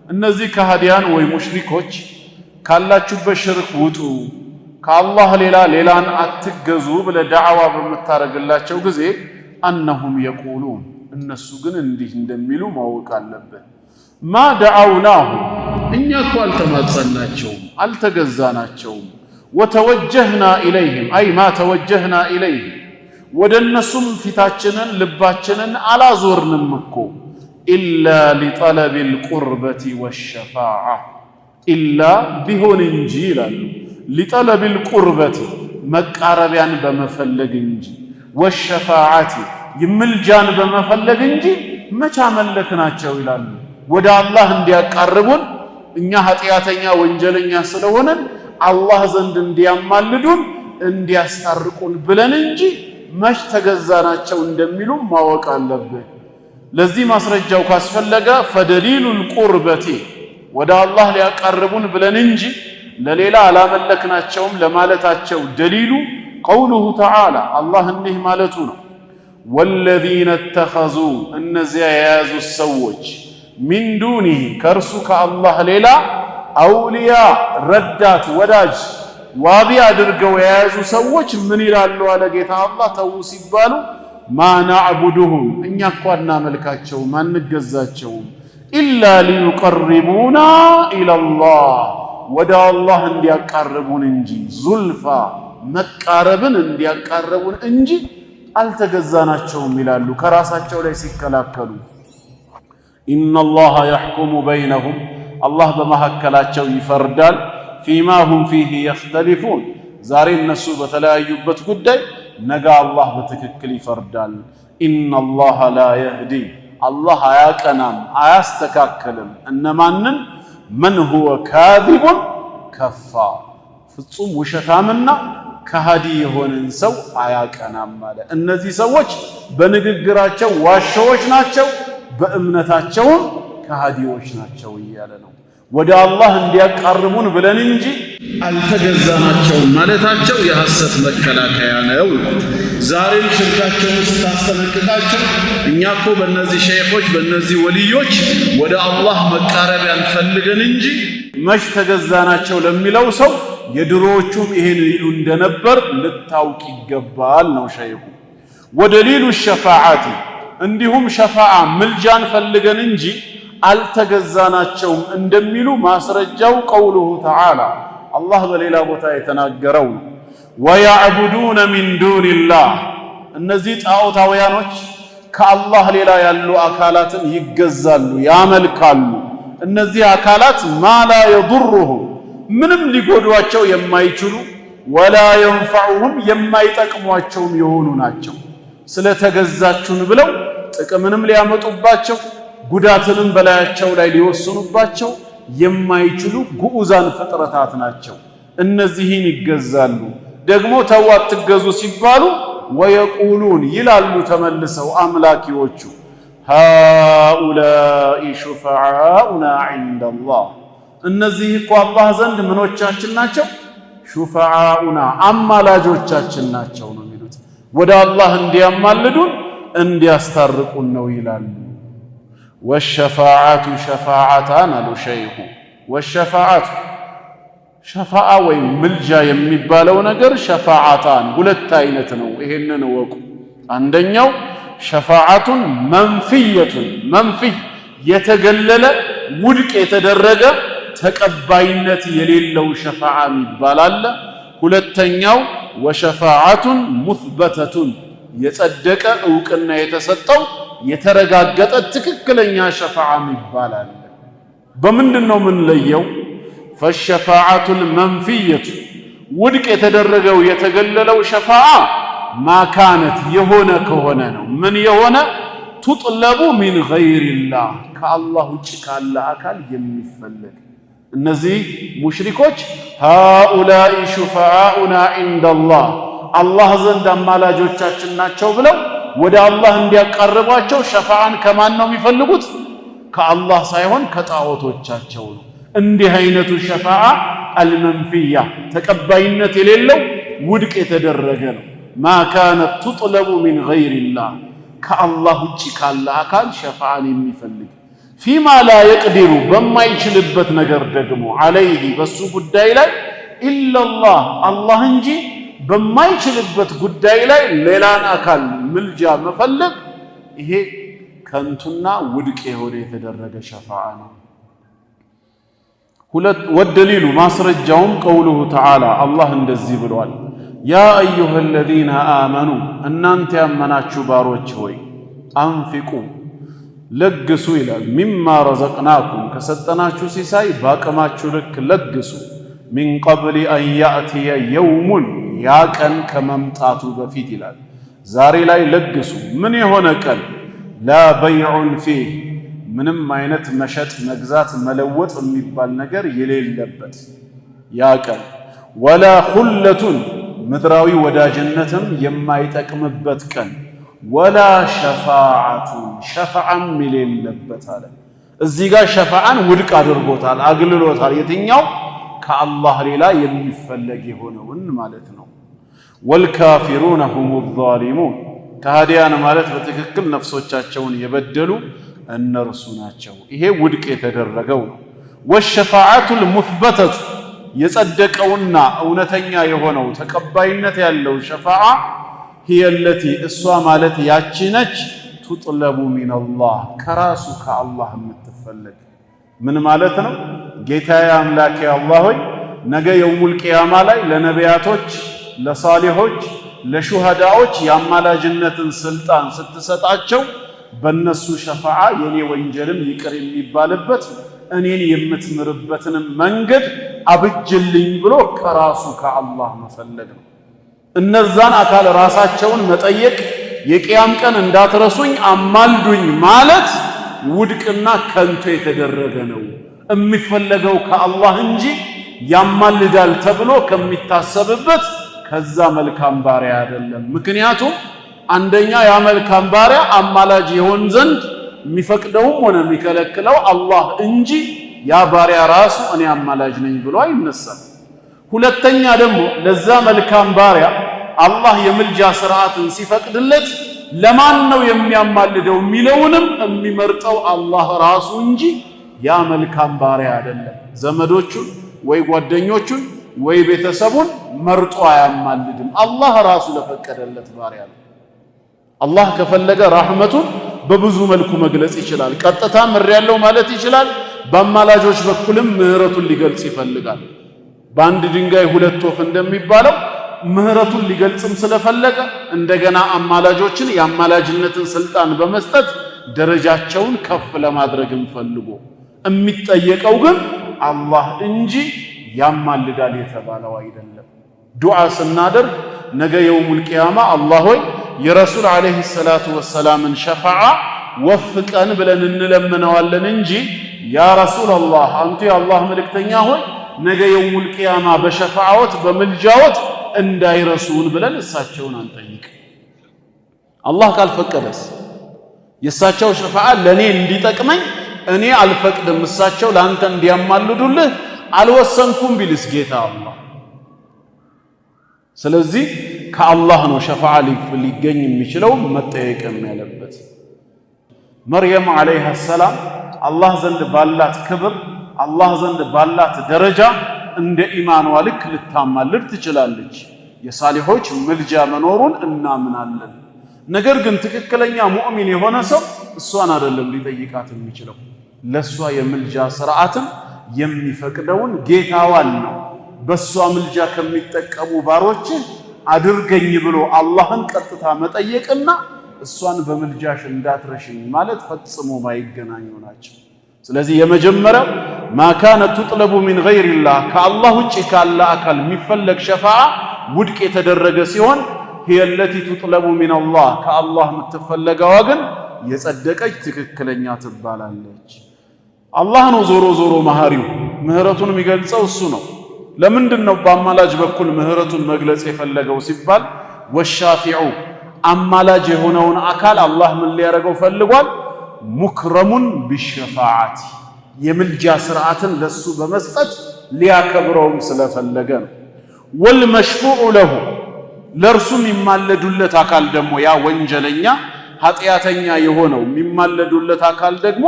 እነዚህ ከሃዲያን ወይ ሙሽሪኮች ካላችሁበት ሽርክ ውጡ፣ ከአላህ ሌላን አትገዙ ብለህ ዳዕዋ በምታረግላቸው ጊዜ አነሁም የቁሉን እነሱ ግን እንዲህ እንደሚሉ ማወቅ አለብን። ማ ደዓውናሁ እኛ እኮ አልተማጸናቸውም፣ አልተገዛናቸውም። ወተወጀህና ኢለይህም አይ ማ ተወጀህና ኢለይህም ወደ እነሱም ፊታችንን ልባችንን አላዞርንም እኮ ኢላ ሊጠለቢል ቁርበቲ ወሸፋዓ ኢላ ቢሆን እንጂ ይላሉ። ሊጠለቢል ቁርበቲ መቃረቢያን በመፈለግ እንጂ፣ ወሸፋዓቲ ይምልጃን በመፈለግ እንጂ መቻ መለክናቸው ይላሉ። ወደ አላህ እንዲያቃርቡን እኛ ኃጢአተኛ ወንጀለኛ ስለሆነን አላህ ዘንድ እንዲያማልዱን እንዲያስታርቁን ብለን እንጂ መች ተገዛናቸው እንደሚሉ ማወቅ አለብን። ለዚህ ማስረጃው ካስፈለገ ፈደሊሉል ቁርበቲ ወደ አላህ ሊያቃርቡን ብለን እንጂ ለሌላ አላመለክናቸውም ለማለታቸው ደሊሉ ቀውሉሁ ተዓላ አላህ እንዲህ ማለቱ ነው። ወለዚነ ተኸዙ እነዚያ የያዙ ሰዎች ሚን ዱኒህ ከእርሱ ከአላህ ሌላ አውልያ ረዳት ወዳጅ ዋቢ አድርገው የያዙ ሰዎች ምን ይላሉ አለ ጌታ አላህ ተው ሲባሉ ማ ናዕቡዱሁም እኛ እኮ አናመልካቸውም አንገዛቸውም ኢላ ሊዩቀርቡና ኢለላህ ወደ አላህ እንዲያቃርቡን እንጂ ዙልፋ መቃረብን እንዲያቃርቡን እንጂ አልተገዛናቸውም ይላሉ ከራሳቸው ላይ ሲከላከሉ። ኢነላሃ የሕኩሙ በይነሁም አላህ በመካከላቸው ይፈርዳል። ፊማ ሁም ፊህ የኽተሊፉን ዛሬ እነሱ በተለያዩበት ጉዳይ ነገ አላህ በትክክል ይፈርዳል። ኢነላሃ ላ የህዲ አላህ አያቀናም አያስተካከልም እነማንን መን ሁወ ካዚቡን ከፋር ፍጹም ውሸታምና ከሃዲ የሆነን ሰው አያቀናም ማለት። እነዚህ ሰዎች በንግግራቸው ዋሻዎች ናቸው፣ በእምነታቸውም ከሃዲዎች ናቸው እያለ ነው። ወደ አላህ እንዲያቃርቡን ብለን እንጂ አልተገዛናቸውም ማለታቸው የሐሰት መከላከያ ነው። ዛሬም ሽርካቸውን ስታስጠነቅቃቸው እኛ እኮ በእነዚህ ሸይኾች በእነዚህ ወልዮች ወደ አላህ መቃረቢያን ፈልገን እንጂ መች ተገዛናቸው ለሚለው ሰው የድሮዎቹም ይሄን ይሉ እንደነበር ልታውቅ ይገባል ነው ሸይኹ። ወደሊሉ ሸፋዓቲ እንዲሁም ሸፋዓ ምልጃን ፈልገን እንጂ አልተገዛናቸውም እንደሚሉ ማስረጃው ቀውሉሁ ተዓላ አላህ በሌላ ቦታ የተናገረው ነው። ወያዕቡዱነ ሚን ዱኒላህ እነዚህ ጣዖታውያኖች ከአላህ ሌላ ያሉ አካላትን ይገዛሉ ያመልካሉ። እነዚህ አካላት ማ ላ የዱሩሁም ምንም ሊጎዷቸው የማይችሉ ወላ የንፈዑሁም የማይጠቅሟቸውም የሆኑ ናቸው። ስለተገዛችሁን ብለው ጥቅምንም ሊያመጡባቸው ጉዳትንም በላያቸው ላይ ሊወስኑባቸው የማይችሉ ግዑዛን ፍጥረታት ናቸው። እነዚህን ይገዛሉ። ደግሞ ተው አትገዙ ሲባሉ ወየቁሉን ይላሉ ተመልሰው አምላኪዎቹ ሃኡላኢ ሹፈዓኡና ዒንደላህ እነዚህ እኮ አላህ ዘንድ ምኖቻችን ናቸው? ሹፈዓኡና አማላጆቻችን ናቸው ነው የሚሉት። ወደ አላህ እንዲያማልዱን እንዲያስታርቁን ነው ይላሉ። ወሸፋዓቱ ሸፋዓታን አሉ ሸይኹ። ወሸፋዓቱ ሸፋዓ ወይም ምልጃ የሚባለው ነገር ሸፋዓታን ሁለት አይነት ነው። ይሄንን እወቁ። አንደኛው ሸፋዓቱን መንፊየቱን መንፊይ የተገለለ ውድቅ የተደረገ ተቀባይነት የሌለው ሸፋዓ ይባላል። ሁለተኛው ወሸፋዓቱን ሙስበተቱን የጸደቀ ዕውቅና የተሰጠው የተረጋገጠ ትክክለኛ ሸፋዓ ይባላል። በምንድነው ምን ለየው? ፈሸፋዓቱል መንፊየቱ ውድቅ የተደረገው የተገለለው ሸፋዓ ማካነት የሆነ ከሆነ ነው። ምን የሆነ ቱጥለቡ ሚን ገይሪላህ ከአላህ ውጭ ካለ አካል የሚፈለግ። እነዚህ ሙሽሪኮች ሃኡላኢ ሹፈዓኡና ዒንደላህ አላህ ዘንድ አማላጆቻችን ናቸው ብለው ወደ አላህ እንዲያቃርቧቸው ሸፋዓን ከማን ነው የሚፈልጉት? ከአላህ ሳይሆን ከጣዖቶቻቸው ነው። እንዲህ አይነቱ ሸፋዓ አልመንፊያ ተቀባይነት የሌለው ውድቅ የተደረገ ነው። ማ ካነት ቱጥለቡ ሚን ገይሪላህ ከአላህ ውጭ ካለ አካል ሸፋዓን የሚፈልግ ፊማ ላ የቅዲሩ በማይችልበት ነገር ደግሞ አለይህ በሱ ጉዳይ ላይ ኢላላህ አላህ እንጂ በማይችልበት ጉዳይ ላይ ሌላን አካል ምልጃ መፈለግ ይሄ ከንቱና ውድቅ የሆነ የተደረገ ሸፋዓ ነው። ወደሊሉ ማስረጃውም ቀውሉሁ ተዓላ አላህ እንደዚህ ብሏል፣ ያ አዩሃ አለዚነ አመኑ እናንተ ያመናችሁ ባሮች ሆይ አንፊቁ ለግሱ ይላል። ሚማ ረዘቅናኩም ከሰጠናችሁ ሲሳይ ባቅማችሁ ልክ ለግሱ። ሚን ቀብል አን ያእትየ የውሙን ያ ቀን ከመምጣቱ በፊት ይላል። ዛሬ ላይ ለግሱ። ምን የሆነ ቀን? ላ በይዑን ፊህ ምንም አይነት መሸጥ መግዛት መለወጥ የሚባል ነገር የሌለበት ያ ቀን። ወላ ኹለቱን ምድራዊ ወዳጅነትም የማይጠቅምበት ቀን። ወላ ሸፋዓቱን ሸፋዓም የሌለበት አለ። እዚህ ጋር ሸፋዓን ውድቅ አድርጎታል፣ አግልሎታል። የትኛው? ከአላህ ሌላ የሚፈለግ የሆነውን ማለት ነው። ወልካፊሩነ ሁሙ ዛሊሙን ከሃዲያን ማለት በትክክል ነፍሶቻቸውን የበደሉ እነርሱ ናቸው። ይሄ ውድቅ የተደረገው ነው። ወሸፋዓቱል ሙስበተቱ የጸደቀውና እውነተኛ የሆነው ተቀባይነት ያለው ሸፋዓ هي التي እሷ ማለት ያቺ ነች ቱጥለቡ ሚነላህ ከራሱ ከአላህ የምትፈለግ። ምን ማለት ነው? ጌታዬ አምላኬ አላህ ሆይ ነገ የውሙል ቂያማ ላይ ለነቢያቶች ለሳሊሖች ለሹሃዳዎች ያማላጅነትን ስልጣን ስትሰጣቸው በእነሱ ሸፋዓ የኔ ወንጀልም ይቅር የሚባልበት እኔን የምትምርበትን መንገድ አብጅልኝ ብሎ ከራሱ ከአላህ መፈለግ ነው። እነዛን አካል ራሳቸውን መጠየቅ የቂያም ቀን እንዳትረሱኝ አማልዱኝ ማለት ውድቅና ከንቱ የተደረገ ነው። የሚፈለገው ከአላህ እንጂ ያማልዳል ተብሎ ከሚታሰብበት ከዛ መልካም ባሪያ አይደለም። ምክንያቱም አንደኛ ያ መልካም ባሪያ አማላጅ ይሆን ዘንድ የሚፈቅደውም ሆነ የሚከለክለው አላህ እንጂ ያ ባሪያ ራሱ እኔ አማላጅ ነኝ ብሎ አይነሳም። ሁለተኛ ደግሞ ለዛ መልካም ባሪያ አላህ የምልጃ ስርዓትን ሲፈቅድለት ለማን ነው የሚያማልደው የሚለውንም የሚመርጠው አላህ ራሱ እንጂ ያ መልካም ባሪያ አይደለም። ዘመዶቹን ወይ ጓደኞቹን ወይ ቤተሰቡን መርጦ አያማልድም። አላህ ራሱ ለፈቀደለት ባሪያ ነው። አላህ ከፈለገ ረህመቱን በብዙ መልኩ መግለጽ ይችላል። ቀጥታ ምሬያለሁ ማለት ይችላል። በአማላጆች በኩልም ምህረቱን ሊገልጽ ይፈልጋል። በአንድ ድንጋይ ሁለት ወፍ እንደሚባለው ምህረቱን ሊገልጽም ስለፈለገ እንደገና አማላጆችን የአማላጅነትን ስልጣን በመስጠት ደረጃቸውን ከፍ ለማድረግም ፈልጎ የሚጠየቀው ግን አላህ እንጂ ያማልዳል የተባለው አይደለም። ዱዓ ስናደርግ ነገ የውሙል ቂያማ አላህ ሆይ የረሱል ዓለይሂ ሰላቱ ወሰላምን ሸፋዓ ወፍቀን ብለን እንለምነዋለን እንጂ ያ ረሱላላህ አንተ የአላህ መልእክተኛ ሆይ ነገ የውሙል ቂያማ በሸፋዓዎት በምልጃዎት እንዳይረሱን ብለን እሳቸውን አንጠይቅ። አላህ ካልፈቀደስ የእሳቸው ሸፋዓ ለኔ እንዲጠቅመኝ እኔ አልፈቅድም እሳቸው ላንተ እንዲያማልዱልህ አልወሰንኩም ቢልስ ጌታ አላህ። ስለዚህ ከአላህ ነው ሸፋዓ ሊገኝ የሚችለው መጠየቅም ያለበት። መርየም ዓለይሃ ሰላም አላህ ዘንድ ባላት ክብር አላህ ዘንድ ባላት ደረጃ እንደ ኢማኗ ልክ ልታማልድ ትችላለች። የሳሊሖች ምልጃ መኖሩን እናምናለን። ነገር ግን ትክክለኛ ሙእሚን የሆነ ሰው እሷን አይደለም ሊጠይቃት የሚችለው። ለሷ የምልጃ ስርዓትን የሚፈቅደውን ጌታዋን ነው። በሷ ምልጃ ከሚጠቀሙ ባሮች አድርገኝ ብሎ አላህን ቀጥታ መጠየቅና እሷን በምልጃሽ እንዳትረሽኝ ማለት ፈጽሞ ማይገናኙ ናቸው። ስለዚህ የመጀመሪያው ማካነ ትጥለቡ ሚን ገይሪላህ ከአላህ ውጭ ካለ አካል የሚፈለግ ሸፋዓ ውድቅ የተደረገ ሲሆን هي التي تطلب من الله ከአላህ የምትፈለገዋ ግን የጸደቀች ትክክለኛ ትባላለች። አላህ ነው ዞሮ ዞሮ መሐሪው ምህረቱን የሚገልጸው እሱ ነው። ለምንድን ነው በአማላጅ በኩል ምህረቱን መግለጽ የፈለገው ሲባል ወሻፊዑ አማላጅ የሆነውን አካል አላህ ምን ሊያደርገው ፈልጓል? ሙክረሙን ቢሸፋዓቲ የምልጃ ስርዓትን ለሱ በመስጠት ሊያከብረውም ስለፈለገ ነው። ወልመሽፉዑ ለሁ ለርሱ የሚማለዱለት አካል ደግሞ ያ ወንጀለኛ ኃጢአተኛ የሆነው የሚማለዱለት አካል ደግሞ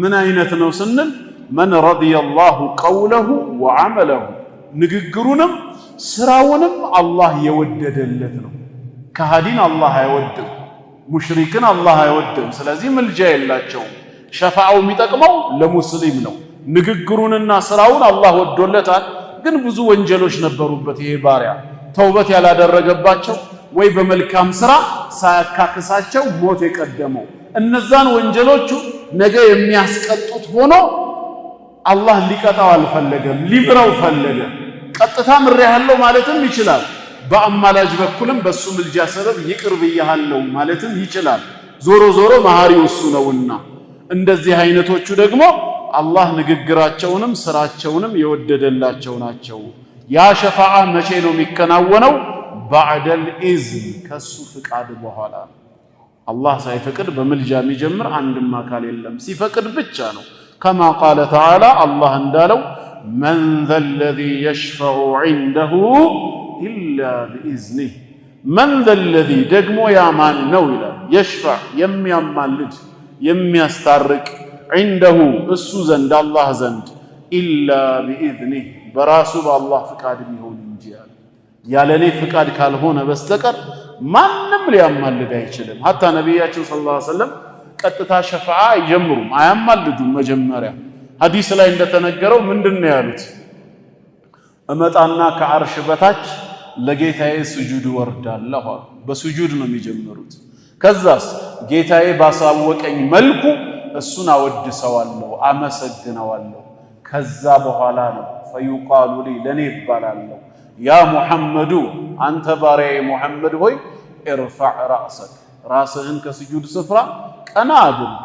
ምን አይነት ነው ስንል መን ረዲየላሁ ቀውለሁ ወዐመለሁ ንግግሩንም ስራውንም አላህ የወደደለት ነው። ከሃዲን አላህ አይወድም፣ ሙሽሪክን አላህ አይወድም። ስለዚህ ምልጃ የላቸውም። ሸፋዓው የሚጠቅመው ለሙስሊም ነው። ንግግሩንና ስራውን አላህ ወዶለታል። ግን ብዙ ወንጀሎች ነበሩበት ይሄ ባሪያ ተውበት ያላደረገባቸው ወይ በመልካም ስራ ሳያካክሳቸው ሞት የቀደመው እነዛን ወንጀሎቹ ነገ የሚያስቀጡት ሆኖ አላህ ሊቀጣው አልፈለገም፣ ሊብረው ፈለገ። ቀጥታ ምሬሃለሁ ማለትም ይችላል። በአማላጅ በኩልም በሱ ምልጃ ሰበብ ይቅር ብያለሁ ማለትም ይችላል። ዞሮ ዞሮ መሐሪው እሱ ነውና እንደዚህ አይነቶቹ ደግሞ አላህ ንግግራቸውንም ስራቸውንም የወደደላቸው ናቸው። ያ ሸፋዓ መቼ ነው የሚከናወነው? ባዕደል ኢዝን ከሱ ፍቃድ በኋላ። አላህ ሳይፈቅድ በምልጃ የሚጀምር አንድም አካል የለም፣ ሲፈቅድ ብቻ ነው። ከማ ቃለ ተዓላ አላህ እንዳለው መን ዘለዚ የሽፈዑ ዒንደሁ ኢላ ቢኢዝኒህ። መን ዘለዚ ደግሞ ያ ማን ነው ይላል። የሽፈዕ የሚያማልድ የሚያስታርቅ ዒንደሁ እሱ ዘንድ አላህ ዘንድ ኢላ ቢኢዝኒህ በራሱ በአላህ ፍቃድ ቢሆን እንጂ ያለኔ ፍቃድ ካልሆነ በስተቀር ማንም ሊያማልድ አይችልም። ሐታ ነቢያችን ሰለላሁ ዐለይሂ ወሰለም ቀጥታ ሸፋዓ አይጀምሩም፣ አያማልዱም። መጀመሪያ ሐዲስ ላይ እንደተነገረው ምንድነው ያሉት? እመጣና ከአርሽ በታች ለጌታዬ ስጁድ ወርዳለሁ አሉ። በስጁድ ነው የሚጀምሩት። ከዛስ ጌታዬ ባሳወቀኝ መልኩ እሱን አወድሰዋለሁ፣ አመሰግነዋለሁ። ከዛ በኋላ ነው ፈዩቃሉ ሊ ለኔ ይባላለሁ ያ ሙሐመዱ አንተ ባሪያዬ ሙሐመድ ሆይ ኢርፋዕ ራእሰክ ራስህን ከስጁድ ስፍራ ቀና አድርግ፣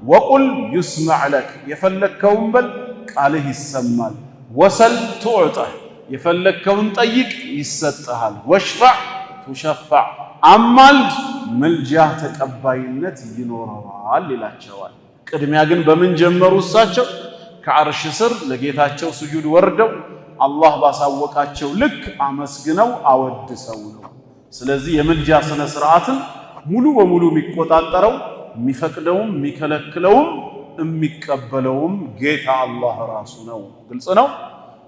ወቁል ዩስመዕ ለክ የፈለግከውን በል ቃልህ ይሰማል፣ ወሰል ቱዕጠህ የፈለግከውን ጠይቅ ይሰጥሃል፣ ወሽፈዕ ቱሸፈዕ አማልድ ምልጃህ ተቀባይነት ይኖረዋል ይላቸዋል። ቅድሚያ ግን በምን ጀመሩ? እሳቸው ከዓርሽ ስር ለጌታቸው ስጁድ ወርደው አላህ ባሳወቃቸው ልክ አመስግነው አወድሰው ነው። ስለዚህ የምልጃ ስነ ስርዓትን ሙሉ በሙሉ የሚቆጣጠረው የሚፈቅደውም የሚከለክለውም የሚቀበለውም ጌታ አላህ ራሱ ነው። ግልጽ ነው።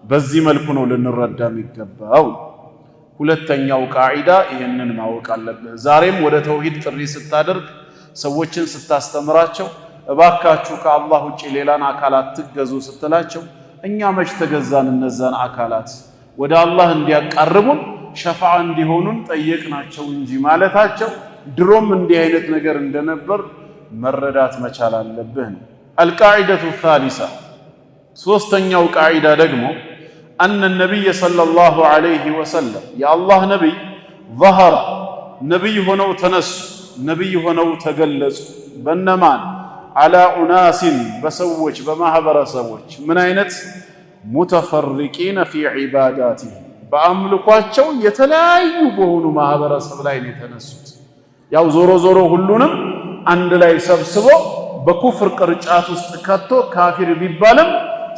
በዚህ መልኩ ነው ልንረዳ የሚገባው። ሁለተኛው ቃዒዳ ይህንን ማወቅ አለብህ። ዛሬም ወደ ተውሂድ ጥሪ ስታደርግ ሰዎችን ስታስተምራቸው እባካችሁ ከአላህ ውጪ ሌላን አካላት ትገዙ ስትላቸው እኛ መች ተገዛን እነዛን አካላት ወደ አላህ እንዲያቃርቡን ሸፋዓ እንዲሆኑን ጠየቅናቸው እንጂ ማለታቸው ድሮም እንዲህ አይነት ነገር እንደነበር መረዳት መቻል አለብህ። አልቃዒደቱ ሳሊሳ ሶስተኛው ቃዒዳ ደግሞ አነ ነቢይ ሰለላሁ ዐለይሂ ወሰለም የአላህ ነቢይ ظهر ነቢይ ሆነው ተነሱ፣ ነቢይ ሆነው ተገለጹ። በነማን አላ ኡናሲን በሰዎች በማህበረሰቦች ምን አይነት ሙተፈሪቂነ ፊ ዒባዳቲህ በአምልኳቸው የተለያዩ በሆኑ ማህበረሰብ ላይ ነው የተነሱት። ያው ዞሮ ዞሮ ሁሉንም አንድ ላይ ሰብስቦ በኩፍር ቅርጫት ውስጥ ከቶ ካፊር ቢባልም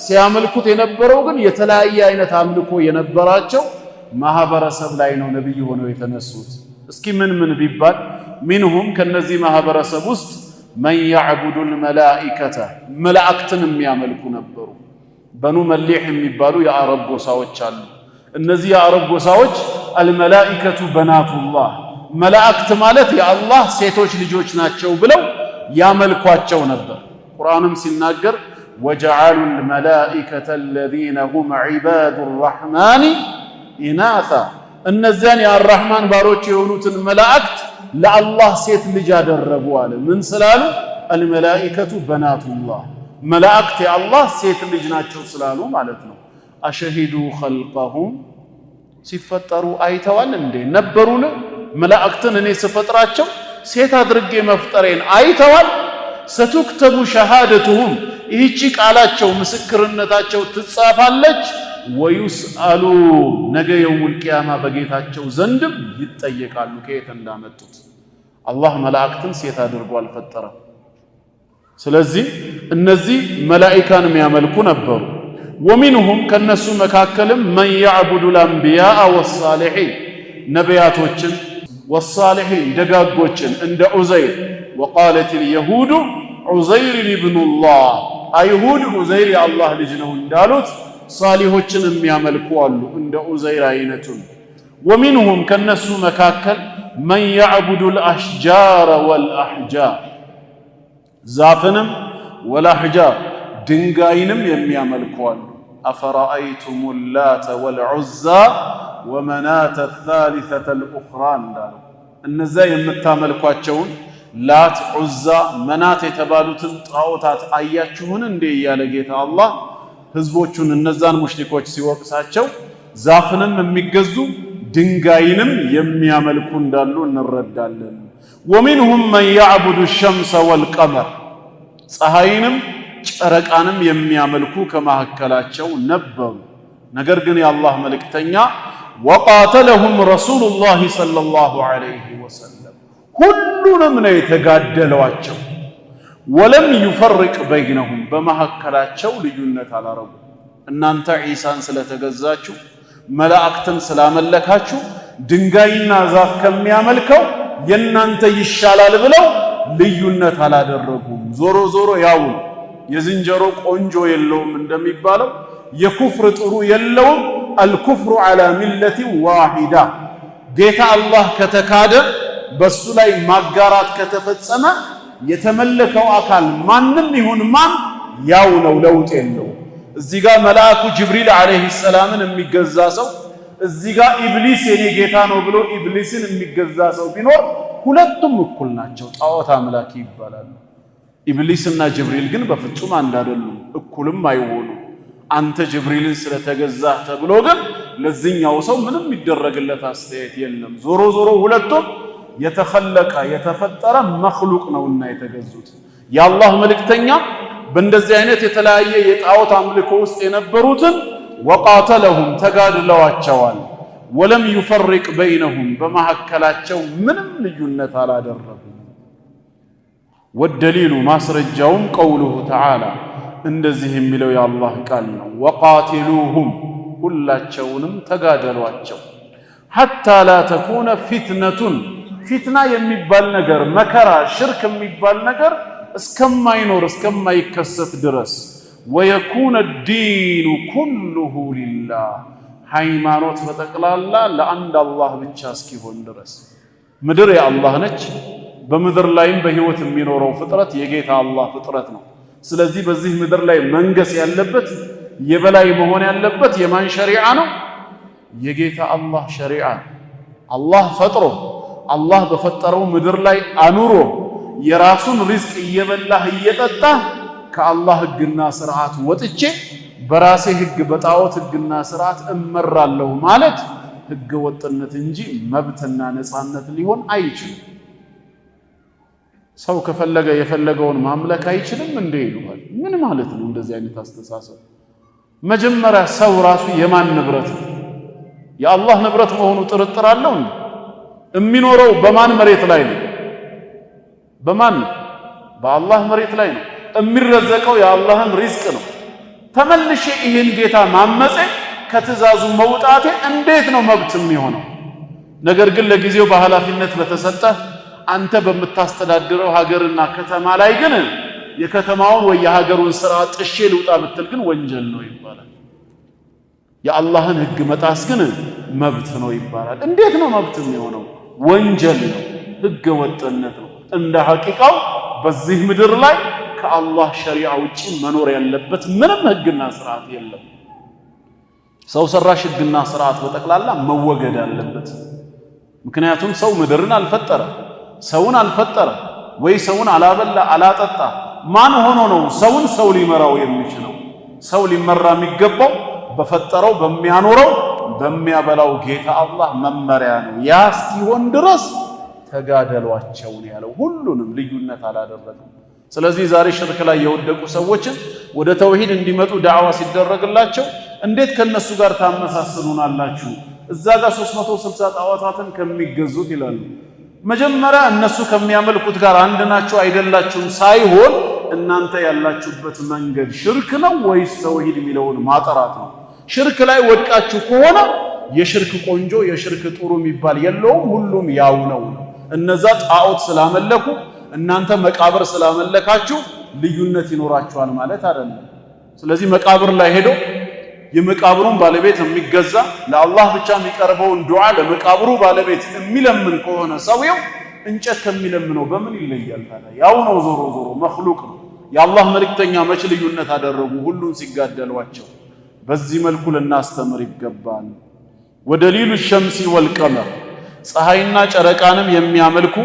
ሲያመልኩት የነበረው ግን የተለያየ አይነት አምልኮ የነበራቸው ማህበረሰብ ላይ ነው ነብይ ሆነው የተነሱት። እስኪ ምን ምን ቢባል ሚንሁም ከነዚህ ማህበረሰብ ውስጥ መን ያዕቡዱል መላኢከተ መላእክትን የሚያመልኩ ነበሩ። በኑ መሊሕ የሚባሉ የአረብ ጎሳዎች አሉ። እነዚህ የአረብ ጎሳዎች አልመላኢከቱ በናቱላህ መላእክት ማለት የአላህ ሴቶች ልጆች ናቸው ብለው ያመልኳቸው ነበር። ቁርአንም ሲናገር ወጀዐሉ አልመላኢከተ አለዚነ ሁም ዒባዱ ረሕማን ኢናሳ እነዚያን የአራሕማን ባሮች የሆኑትን መላእክት ለአላህ ሴት ልጅ አደረጉ አለ። ምን ስላሉ? አልመላኢከቱ በናቱላህ መላእክት የአላህ ሴት ልጅ ናቸው ስላሉ ማለት ነው። አሸሂዱ ኸልቀሁም ሲፈጠሩ አይተዋል እንዴ? ነበሩን? መላእክትን እኔ ስፈጥራቸው ሴት አድርጌ መፍጠሬን አይተዋል? ሰቱክተቡ ሸሃደቱሁም ይህቺ ቃላቸው ምስክርነታቸው ትጻፋለች። ወዩስአሉ ነገ የውሙል ቂያማ በጌታቸው ዘንድም ይጠየቃሉ ከየት እንዳመጡት። አላህ መላእክትን ሴት አድርጎ አልፈጠረም። ስለዚህ እነዚህ መላኢካን የሚያመልኩ ነበሩ። ወሚንሁም ከነሱ መካከልም መን ያዕቡዱል አንቢያአ ወሳሊሒን ነቢያቶችን ወሳሊሒን ደጋጎችን እንደ ዑዘይር ወቃለት ልየሁዱ ዑዘይርን ኢብኑላህ አይሁድ ዑዘይር የአላህ ልጅ ነው እንዳሉት ሳሊሆችን የሚያመልኩ አሉ እንደ ዑዘይር አይነቱን። ወሚንሁም ከነሱ መካከል መን ያዕቡዱል አሽጃረ ወልአሕጃር ዛፍንም ወልአሕጃር ድንጋይንም የሚያመልኩ አሉ። አፈረአይቱሙ ላተ ወልዑዛ ወመናተ ሳሊሰተ ልኡኽራ እንዳሉ እነዛ የምታመልኳቸውን ላት፣ ዑዛ፣ መናት የተባሉትን ጣዖታት አያችሁን እንዴ እያለ ጌታ አላህ ህዝቦቹን እነዛን ሙሽሪኮች ሲወቅሳቸው ዛፍንም የሚገዙ ድንጋይንም የሚያመልኩ እንዳሉ እንረዳለን። ወሚንሁም መን ያዕቡዱ ሸምሰ ወልቀመር ፀሐይንም ጨረቃንም የሚያመልኩ ከመካከላቸው ነበሩ። ነገር ግን የአላህ መልእክተኛ ወቃተለሁም ረሱሉላህ ሰለላሁ ዐለይሂ ወሰለም ሁሉንም ነው የተጋደሏቸው። ወለም ዩፈርቅ በይነሁም በመካከላቸው ልዩነት አላረጉ። እናንተ ዒሳን ስለተገዛችሁ መላእክትን ስላመለካችሁ ድንጋይና ዛፍ ከሚያመልከው የናንተ ይሻላል ብለው ልዩነት አላደረጉም። ዞሮ ዞሮ ያው የዝንጀሮ ቆንጆ የለውም እንደሚባለው የኩፍር ጥሩ የለውም። አልኩፍሩ ዐላ ሚለቲ ዋሂዳ ጌታ አላህ ከተካደ በሱ ላይ ማጋራት ከተፈጸመ የተመለከው አካል ማንም ይሁን ማን ያው ነው፣ ለውጥ የለው። እዚህ ጋር መልአኩ ጅብሪል ዐለይሂ ሰላምን የሚገዛ ሰው እዚህ ጋር ኢብሊስ የኔ ጌታ ነው ብሎ ኢብሊስን የሚገዛ ሰው ቢኖር ሁለቱም እኩል ናቸው፣ ጣዖት አምላኪ ይባላሉ። ኢብሊስና ጅብሪል ግን በፍጹም አንድ አይደሉም፣ እኩልም አይሆኑም። አንተ ጅብሪልን ስለተገዛህ ተብሎ ግን ለዚህኛው ሰው ምንም ይደረግለት አስተያየት የለም። ዞሮ ዞሮ ሁለቱም የተኸለቀ የተፈጠረ መኽሉቅ ነውና የተገዙት። የአላህ መልእክተኛ በእንደዚህ አይነት የተለያየ የጣዖት አምልኮ ውስጥ የነበሩትን ወቃተለሁም ተጋድለዋቸዋል። ወለም ዩፈሪቅ በይነሁም በመካከላቸው ምንም ልዩነት አላደረጉም። ወደሊሉ ማስረጃውም ቀውሉሁ ተዓላ እንደዚህ የሚለው የአላህ ቃል ነው። ወቃቲሉሁም ሁላቸውንም ተጋደሏቸው ሐታ ላ ተኩነ ፊትነቱን ፊትና የሚባል ነገር መከራ ሽርክ የሚባል ነገር እስከማይኖር እስከማይከሰት ድረስ ወየኩነ ዲኑ ኩሉሁ ሊላህ ሃይማኖት በጠቅላላ ለአንድ አላህ ብቻ እስኪሆን ድረስ። ምድር የአላህ ነች። በምድር ላይም በህይወት የሚኖረው ፍጥረት የጌታ አላህ ፍጥረት ነው። ስለዚህ በዚህ ምድር ላይ መንገስ ያለበት የበላይ መሆን ያለበት የማን ሸሪዓ ነው? የጌታ አላህ ሸሪዓ። አላህ ፈጥሮ አላህ በፈጠረው ምድር ላይ አኑሮ የራሱን ሪዝቅ እየበላህ እየጠጣህ ከአላህ ህግና ስርዓት ወጥቼ በራሴ ህግ በጣዖት ህግና ስርዓት እመራለሁ ማለት ህገ ወጥነት እንጂ መብትና ነፃነት ሊሆን አይችልም። ሰው ከፈለገ የፈለገውን ማምለክ አይችልም እንዴ ይሉሃል። ምን ማለት ነው እንደዚህ አይነት አስተሳሰብ? መጀመሪያ ሰው ራሱ የማን ንብረት ነው? የአላህ ንብረት መሆኑ ጥርጥር አለው እንዴ? የሚኖረው በማን መሬት ላይ ነው? በማን? በአላህ መሬት ላይ ነው። የሚረዘቀው የአላህን ሪዝቅ ነው። ተመልሼ ይህን ጌታ ማመጼ ከትእዛዙ መውጣቴ እንዴት ነው መብት የሚሆነው? ነገር ግን ለጊዜው በኃላፊነት በተሰጠህ አንተ በምታስተዳድረው ሀገርና ከተማ ላይ ግን የከተማውን ወይ የሀገሩን ስራ ጥሼ ልውጣ ብትል ግን ወንጀል ነው ይባላል። የአላህን ህግ መጣስ ግን መብት ነው ይባላል። እንዴት ነው መብት የሚሆነው? ወንጀል ነው፣ ህገ ወጥነት ነው። እንደ ሐቂቃው በዚህ ምድር ላይ ከአላህ ሸሪዓ ውጪ መኖር ያለበት ምንም ህግና ስርዓት የለም። ሰው ሰራሽ ህግና ስርዓት በጠቅላላ መወገድ አለበት። ምክንያቱም ሰው ምድርን አልፈጠረ፣ ሰውን አልፈጠረ፣ ወይ ሰውን አላበላ አላጠጣ። ማን ሆኖ ነው ሰውን ሰው ሊመራው የሚችለው? ሰው ሊመራ የሚገባው በፈጠረው በሚያኖረው በሚያበላው ጌታ አላህ መመሪያ ነው። ያ እስኪሆን ድረስ ተጋደሏቸው ነው ያለው። ሁሉንም ልዩነት አላደረገም። ስለዚህ ዛሬ ሽርክ ላይ የወደቁ ሰዎችን ወደ ተውሂድ እንዲመጡ ዳዕዋ ሲደረግላቸው እንዴት ከነሱ ጋር ታመሳስሉናላችሁ? እዛ ጋር 360 ጣዖታትን ከሚገዙት ይላሉ። መጀመሪያ እነሱ ከሚያመልኩት ጋር አንድ ናቸው አይደላችሁም ሳይሆን እናንተ ያላችሁበት መንገድ ሽርክ ነው ወይስ ተውሂድ የሚለውን ማጠራት ነው። ሽርክ ላይ ወድቃችሁ ከሆነ የሽርክ ቆንጆ የሽርክ ጥሩ የሚባል የለውም፣ ሁሉም ያው ነው። እነዛ ጣዖት ስላመለኩ እናንተ መቃብር ስላመለካችሁ ልዩነት ይኖራችኋል ማለት አይደለም። ስለዚህ መቃብር ላይ ሄዶ የመቃብሩን ባለቤት የሚገዛ ለአላህ ብቻ የሚቀርበውን ዱዓ ለመቃብሩ ባለቤት የሚለምን ከሆነ ሰውየው እንጨት ከሚለምነው በምን ይለያል ታዲያ? ያው ነው፣ ዞሮ ዞሮ መኽሉቅ ነው። የአላህ መልእክተኛ መች ልዩነት አደረጉ ሁሉን ሲጋደሏቸው? በዚህ መልኩ ልናስተምር ይገባል። ወደሊሉ ሸምሲ ወልቀመር ፀሐይና ጨረቃንም የሚያመልኩ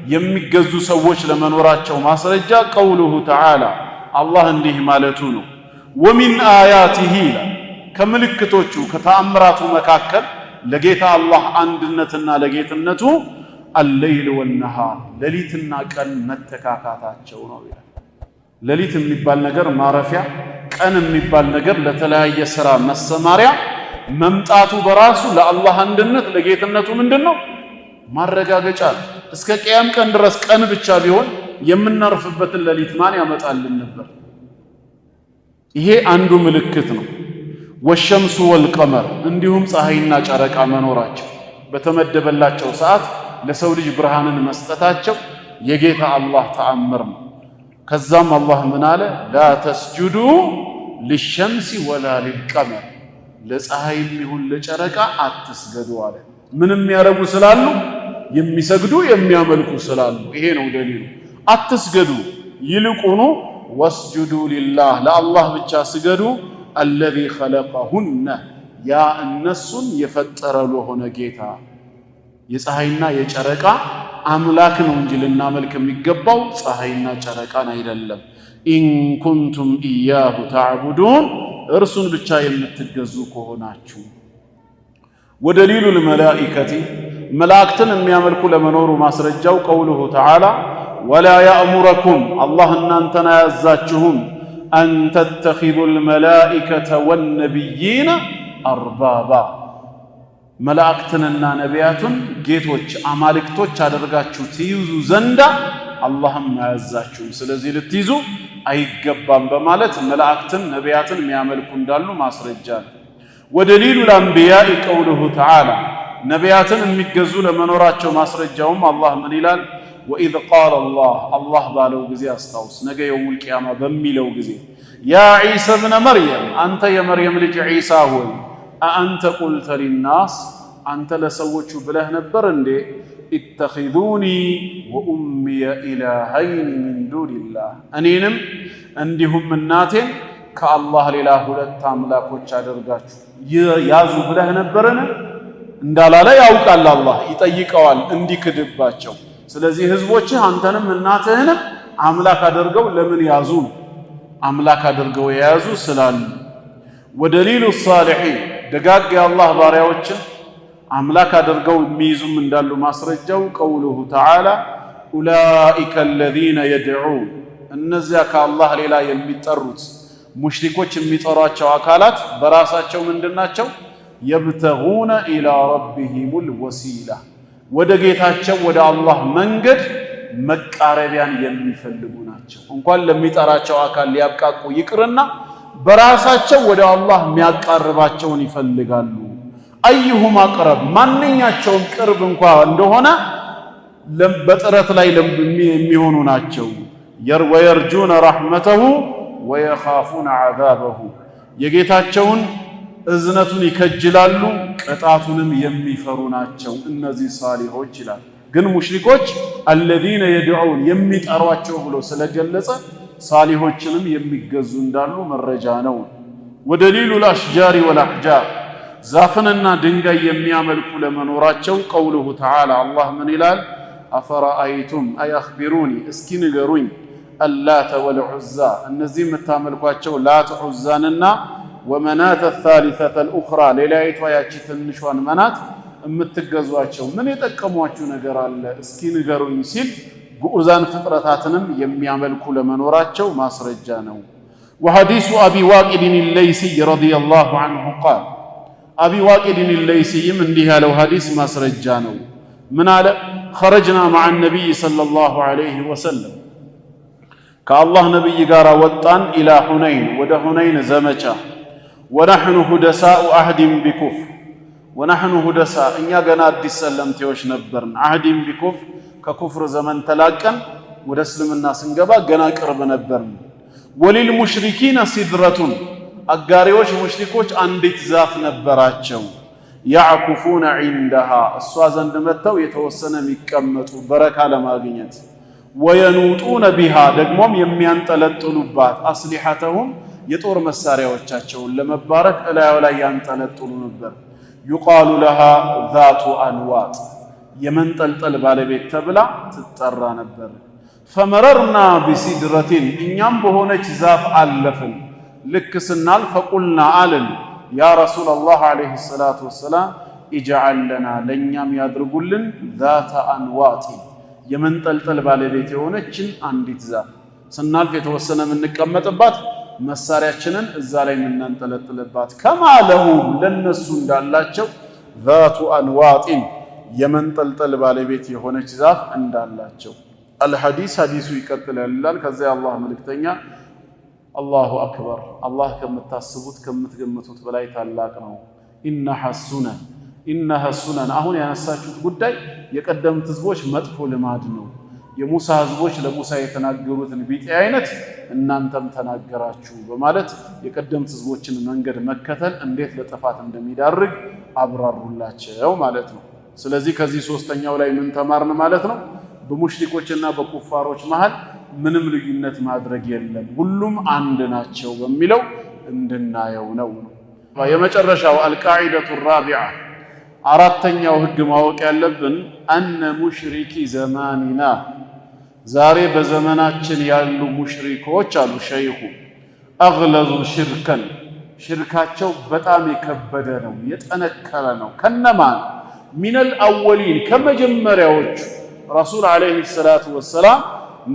የሚገዙ ሰዎች ለመኖራቸው ማስረጃ ቀውሉሁ ተዓላ አላህ እንዲህ ማለቱ ነው። ወሚን አያቲሂ ከምልክቶቹ ከተአምራቱ መካከል ለጌታ አላህ አንድነትና ለጌትነቱ አለይል ወነሃር ሌሊትና ቀን መተካካታቸው ነው ይላል። ሌሊት የሚባል ነገር ማረፊያ፣ ቀን የሚባል ነገር ለተለያየ ስራ መሰማሪያ መምጣቱ በራሱ ለአላህ አንድነት ለጌትነቱ ምንድነው? ማረጋገጫ። እስከ ቂያም ቀን ድረስ ቀን ብቻ ቢሆን የምናርፍበትን ሌሊት ማን ያመጣልን ነበር? ይሄ አንዱ ምልክት ነው። ወሸምሱ ወልቀመር እንዲሁም ፀሐይና ጨረቃ መኖራቸው በተመደበላቸው ሰዓት ለሰው ልጅ ብርሃንን መስጠታቸው የጌታ አላህ ተአምር ነው። ከዛም አላህ ምን አለ? ላ ተስጁዱ ሊሸምሲ ወላ ሊልቀመር ለፀሐይም ይሁን ለጨረቃ አትስገዱ አለ። ምንም ያረጉ ስላሉ የሚሰግዱ የሚያመልኩ ስላሉ ይሄ ነው ደሊሉ። አትስገዱ፣ ይልቁኑ ወስጁዱ ሊላህ ለአላህ ብቻ ስገዱ። አለዚ ኸለቀሁነ ያ እነሱን የፈጠረ ለሆነ ጌታ የፀሐይና የጨረቃ አምላክ ነው እንጂ ልናመልክ የሚገባው ፀሐይና ጨረቃን አይደለም። ኢን ኩንቱም ኢያሁ ተዕቡዱን እርሱን ብቻ የምትገዙ ከሆናችሁ። ወደሊሉ ልመላኢከቲ መላእክትን የሚያመልኩ ለመኖሩ ማስረጃው ቀውሉሁ ተዓላ ወላ ያእሙረኩም አላህ እናንተን አያዛችሁም አን ተተኺዙ ልመላኢከተ ወነቢይነ አርባባ መላእክትንና ነቢያቱን ጌቶች አማልክቶች አደርጋችሁ ትይዙ ዘንዳ አላህም አያዛችሁም። ስለዚህ ልትይዙ አይገባም በማለት መላእክትን ነቢያትን የሚያመልኩ እንዳሉ ማስረጃ ነው። ወደሊሉ ልአንቢያኢ ቀውሉሁ ተዓላ ነቢያትን የሚገዙ ለመኖራቸው ማስረጃውም አላህ ምን ይላል? ወኢዝ ቃለ አላህ ባለው ጊዜ አስታውስ፣ ነገ የውሙል ቂያማ በሚለው ጊዜ ያ ዒሳ ብነ መርየም አንተ የመርየም ልጅ ዒሳ ሆይ አአንተ ቁልተ ሊናስ አንተ ለሰዎቹ ብለህ ነበር እንዴ ኢተኺዙኒ ወኡሚየ ኢላሀይን ሚን ዱኒላህ እኔንም እንዲሁም እናቴን ከአላህ ሌላ ሁለት አምላኮች አደርጋችሁ ያዙ ብለህ ነበርን? እንዳላለ ያውቃል አላህ ይጠይቀዋል እንዲክድባቸው። ስለዚህ ህዝቦችህ አንተንም እናትህንም አምላክ አድርገው ለምን ያዙ? አምላክ አድርገው የያዙ ስላሉ። ወደሊሉ ሳሊሒን ደጋግ የአላህ ባሪያዎችን አምላክ አድርገው የሚይዙም እንዳሉ ማስረጃው ቀውሉሁ ተዓላ ኡላኢከ አለዚነ የድዑን እነዚያ ከአላህ ሌላ የሚጠሩት ሙሽሪኮች የሚጠሯቸው አካላት በራሳቸው ምንድናቸው? የብተጉነ ኢላ ረቢሂሙል ወሲላ ወደ ጌታቸው ወደ አላህ መንገድ መቃረቢያን የሚፈልጉ ናቸው። እንኳን ለሚጠራቸው አካል ሊያብቃቁ ይቅርና በራሳቸው ወደ አላህ የሚያቃርባቸውን ይፈልጋሉ። አዩሁም አቅረብ ማንኛቸውም ቅርብ እንኳ እንደሆነ በጥረት ላይ የሚሆኑ ናቸው። ወየርጁነ ረሕመተሁ ወየኻፉነ ዐዛበሁ የጌታቸውን እዝነቱን ይከጅላሉ ቅጣቱንም የሚፈሩ ናቸው እነዚህ ሳሊሖች ይላል። ግን ሙሽሪኮች አለዚነ የድዑን የሚጠሯቸው ብሎ ስለገለጸ ሳሊሖችንም የሚገዙ እንዳሉ መረጃ ነው። ወደሊሉ ልአሽጃሪ ወልአሕጃር ዛፍንና ድንጋይ የሚያመልኩ ለመኖራቸው ቀውሉሁ ተዓላ አላህ ምን ይላል? አፈረአይቱም አይ አኽቢሩኒ እስኪ ንገሩኝ አላተ ወልዑዛ እነዚህ የምታመልኳቸው ላት ዑዛንና ወመናተ ሳሊሰተ ልኡኽራ ሌላይቷ ያቺ ትንሿን መናት የምትገዟቸው ምን የጠቀሟችሁ ነገር አለ እስኪ ንገሩኝ ሲል ግዑዛን ፍጥረታትንም የሚያመልኩ ለመኖራቸው ማስረጃ ነው። ወሐዲሱ አቢ ዋቂድን ለይሲይ ረዲየላሁ ዐንሁ ቃል አቢ ዋቂድን ለይሲይም እንዲህ ያለው ሐዲስ ማስረጃ ነው። ምን አለ? ኸረጅና መዓ ነቢይ ሰለላሁ ዐለይሂ ወሰለም ከአላህ ነቢይ ጋር ወጣን ኢላ ሁነይን ወደ ሁነይን ዘመቻ ወነሕኑ ሁደሳኡ አህዲን ቢኩፍር ወነሕኑ ሁደሳ እኛ ገና አዲስ ሰለምቴዎች ነበርን። አህዲን ቢኩፍር ከኩፍር ዘመን ተላቀን ወደ እስልምና ስንገባ ገና ቅርብ ነበርን። ወሊል ሙሽሪኪነ ሲድረቱን አጋሪዎች ሙሽሪኮች አንዲት ዛፍ ነበራቸው። ያዕኩፉነ ዒንደሃ እሷ ዘንድ መጥተው የተወሰነ የሚቀመጡ በረካ ለማግኘት ወየኑጡነ ቢሃ ደግሞም የሚያንጠለጥሉባት አስሊሐተሁም የጦር መሳሪያዎቻቸውን ለመባረክ እላዩ ላይ ያንጠለጥሉ ነበር። ዩቃሉ ለሃ ዛቱ አንዋጥ የመንጠልጠል ባለቤት ተብላ ትጠራ ነበር። ፈመረርና ቢሲድረቲን እኛም በሆነች ዛፍ አለፍን። ልክ ስናል ፈቁልና አልን ያ ረሱለላህ ዐለይሂ ሰላቱ ወሰላም ኢጅዐል ለና ለእኛም ያድርጉልን ዛተ አንዋጢን የመንጠልጠል ባለቤት የሆነችን አንዲት ዛፍ ስናልፍ የተወሰነ የምንቀመጥባት መሳሪያችንን እዛ ላይ የምናንጠለጥልባት ከማለሁም ለነሱ እንዳላቸው ዛቱ አንዋጢን የመንጠልጠል ባለቤት የሆነች ዛፍ እንዳላቸው። አልሐዲስ ሐዲሱ ይቀጥላል ይላል። ከዚያ አላህ መልእክተኛ አላሁ አክበር አላህ ከምታስቡት ከምትገምቱት በላይ ታላቅ ነው። ኢነሃ ሱነን አሁን ያነሳችሁት ጉዳይ የቀደምት ህዝቦች መጥፎ ልማድ ነው። የሙሳ ህዝቦች ለሙሳ የተናገሩትን ቢጤ አይነት እናንተም ተናገራችሁ በማለት የቀደምት ህዝቦችን መንገድ መከተል እንዴት ለጥፋት እንደሚዳርግ አብራሩላቸው ማለት ነው። ስለዚህ ከዚህ ሶስተኛው ላይ ምን ተማርን ማለት ነው? በሙሽሪኮችና በኩፋሮች መሃል ምንም ልዩነት ማድረግ የለም፣ ሁሉም አንድ ናቸው በሚለው እንድናየው ነው። የመጨረሻው አልቃዒደቱ ራቢዓ አራተኛው ህግ ማወቅ ያለብን አነ ሙሽሪኪ ዘማኒና ዛሬ በዘመናችን ያሉ ሙሽሪኮች አሉ ሸይኹ አግለዙ ሽርከን ሽርካቸው በጣም የከበደ ነው የጠነከረ ነው ከነማን ሚነል አወሊን ከመጀመሪያዎቹ ረሱል አለይሂ ሰላቱ ወሰላም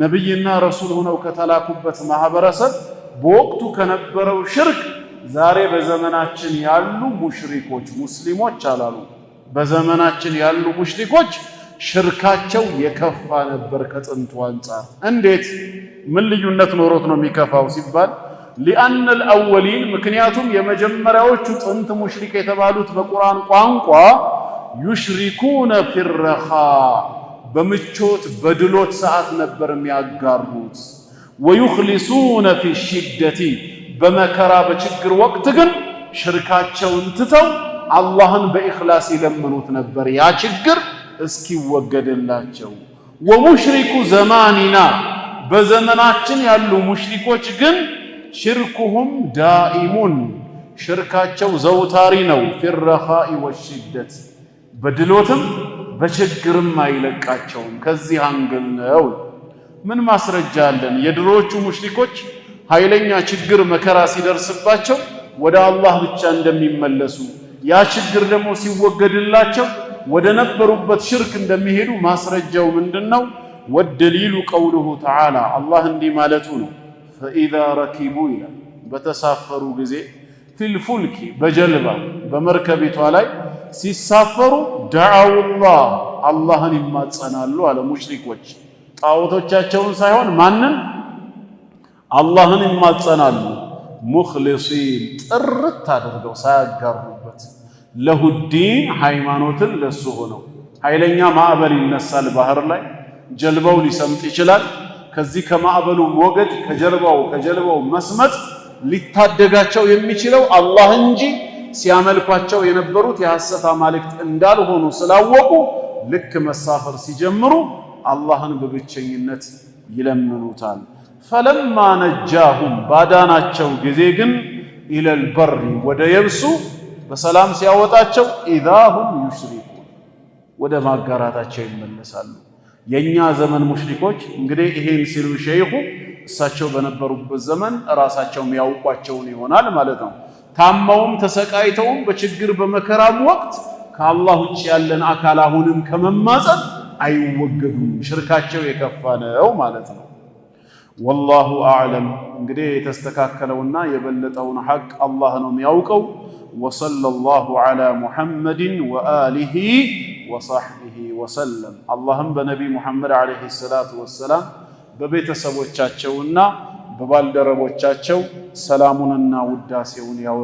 ነብይና ረሱል ሆነው ከተላኩበት ማህበረሰብ በወቅቱ ከነበረው ሽርክ ዛሬ በዘመናችን ያሉ ሙሽሪኮች ሙስሊሞች አላሉ በዘመናችን ያሉ ሙሽሪኮች ሽርካቸው የከፋ ነበር ከጥንቱ አንፃር እንዴት ምን ልዩነት ኖሮት ነው የሚከፋው ሲባል لأن الأولين ምክንያቱም የመጀመሪያዎቹ ጥንት ሙሽሪክ የተባሉት በቁርአን ቋንቋ يشركون في الرخاء በምቾት በድሎት ሰዓት ነበር የሚያጋሩት ويخلصون في الشدة በመከራ በችግር ወቅት ግን ሽርካቸውን ትተው አላህን በኢኽላስ ይለምኑት ነበር ያ ችግር እስኪወገድላቸው ወሙሽሪኩ ዘማኒና በዘመናችን ያሉ ሙሽሪኮች ግን ሽርኩሁም ዳኢሙን ሽርካቸው ዘውታሪ ነው ፊርኻኢ ወሽደት በድሎትም በችግርም አይለቃቸውም ከዚህ አንግል ነው ምን ማስረጃ አለን የድሮቹ ሙሽሪኮች ኃይለኛ ችግር መከራ ሲደርስባቸው ወደ አላህ ብቻ እንደሚመለሱ ያ ችግር ደግሞ ሲወገድላቸው ወደ ነበሩበት ሽርክ እንደሚሄዱ ማስረጃው ምንድነው ወደሊሉ ቀውሉሁ ተዓላ አላህ እንዲህ ማለቱ ነው فإذا ركبوا إلى بتسافروا ጊዜ في الفلك በጀልባ በመርከቢቷ ላይ ሲሳፈሩ دعوا الله አላህን ይማጸናሉ አለ ሙሽሪኮች ጣዖቶቻቸውን ሳይሆን ማንን አላህን ይማጸናሉ ሙኽሊሲን ጥርት አድርገው ሳያጋሩበት ለሁዲን ሃይማኖትን ለሱ ሆነው ኃይለኛ ማዕበል ይነሳል ባህር ላይ ጀልባው ሊሰምጥ ይችላል ከዚህ ከማዕበሉ ሞገድ ከጀልባው መስመጥ ሊታደጋቸው የሚችለው አላህ እንጂ ሲያመልኳቸው የነበሩት የሐሰት አማልክት እንዳልሆኑ ስላወቁ ልክ መሳፈር ሲጀምሩ አላህን በብቸኝነት ይለምኑታል ፈለማ ነጃሁም ባዳናቸው ጊዜ ግን ኢለል በር ወደ የብሱ በሰላም ሲያወጣቸው ኢዛሁም ዩሽሪኩን ወደ ማጋራታቸው ይመለሳሉ የኛ ዘመን ሙሽሪኮች እንግዲህ ይሄን ሲሉ ሸይኹ እሳቸው በነበሩበት ዘመን ራሳቸውም ያውቋቸውን ይሆናል ማለት ነው ታማውም ተሰቃይተውም በችግር በመከራም ወቅት ከአላህ ውጭ ያለን አካል አሁንም ከመማጸን አይወገዱም ሽርካቸው የከፋ ነው ማለት ነው والله أعلم እንግዲህ የተስተካከለውና የበለጠውን ሐቅ አላህ ነው የሚያውቀው وصلى الله على محمد وآله وصحبه وسلم اللهم بنبي محمد عليه الصلاة والسلام በቤተሰቦቻቸውና በባልደረቦቻቸው ሰላሙንና ውዳሴውን ያው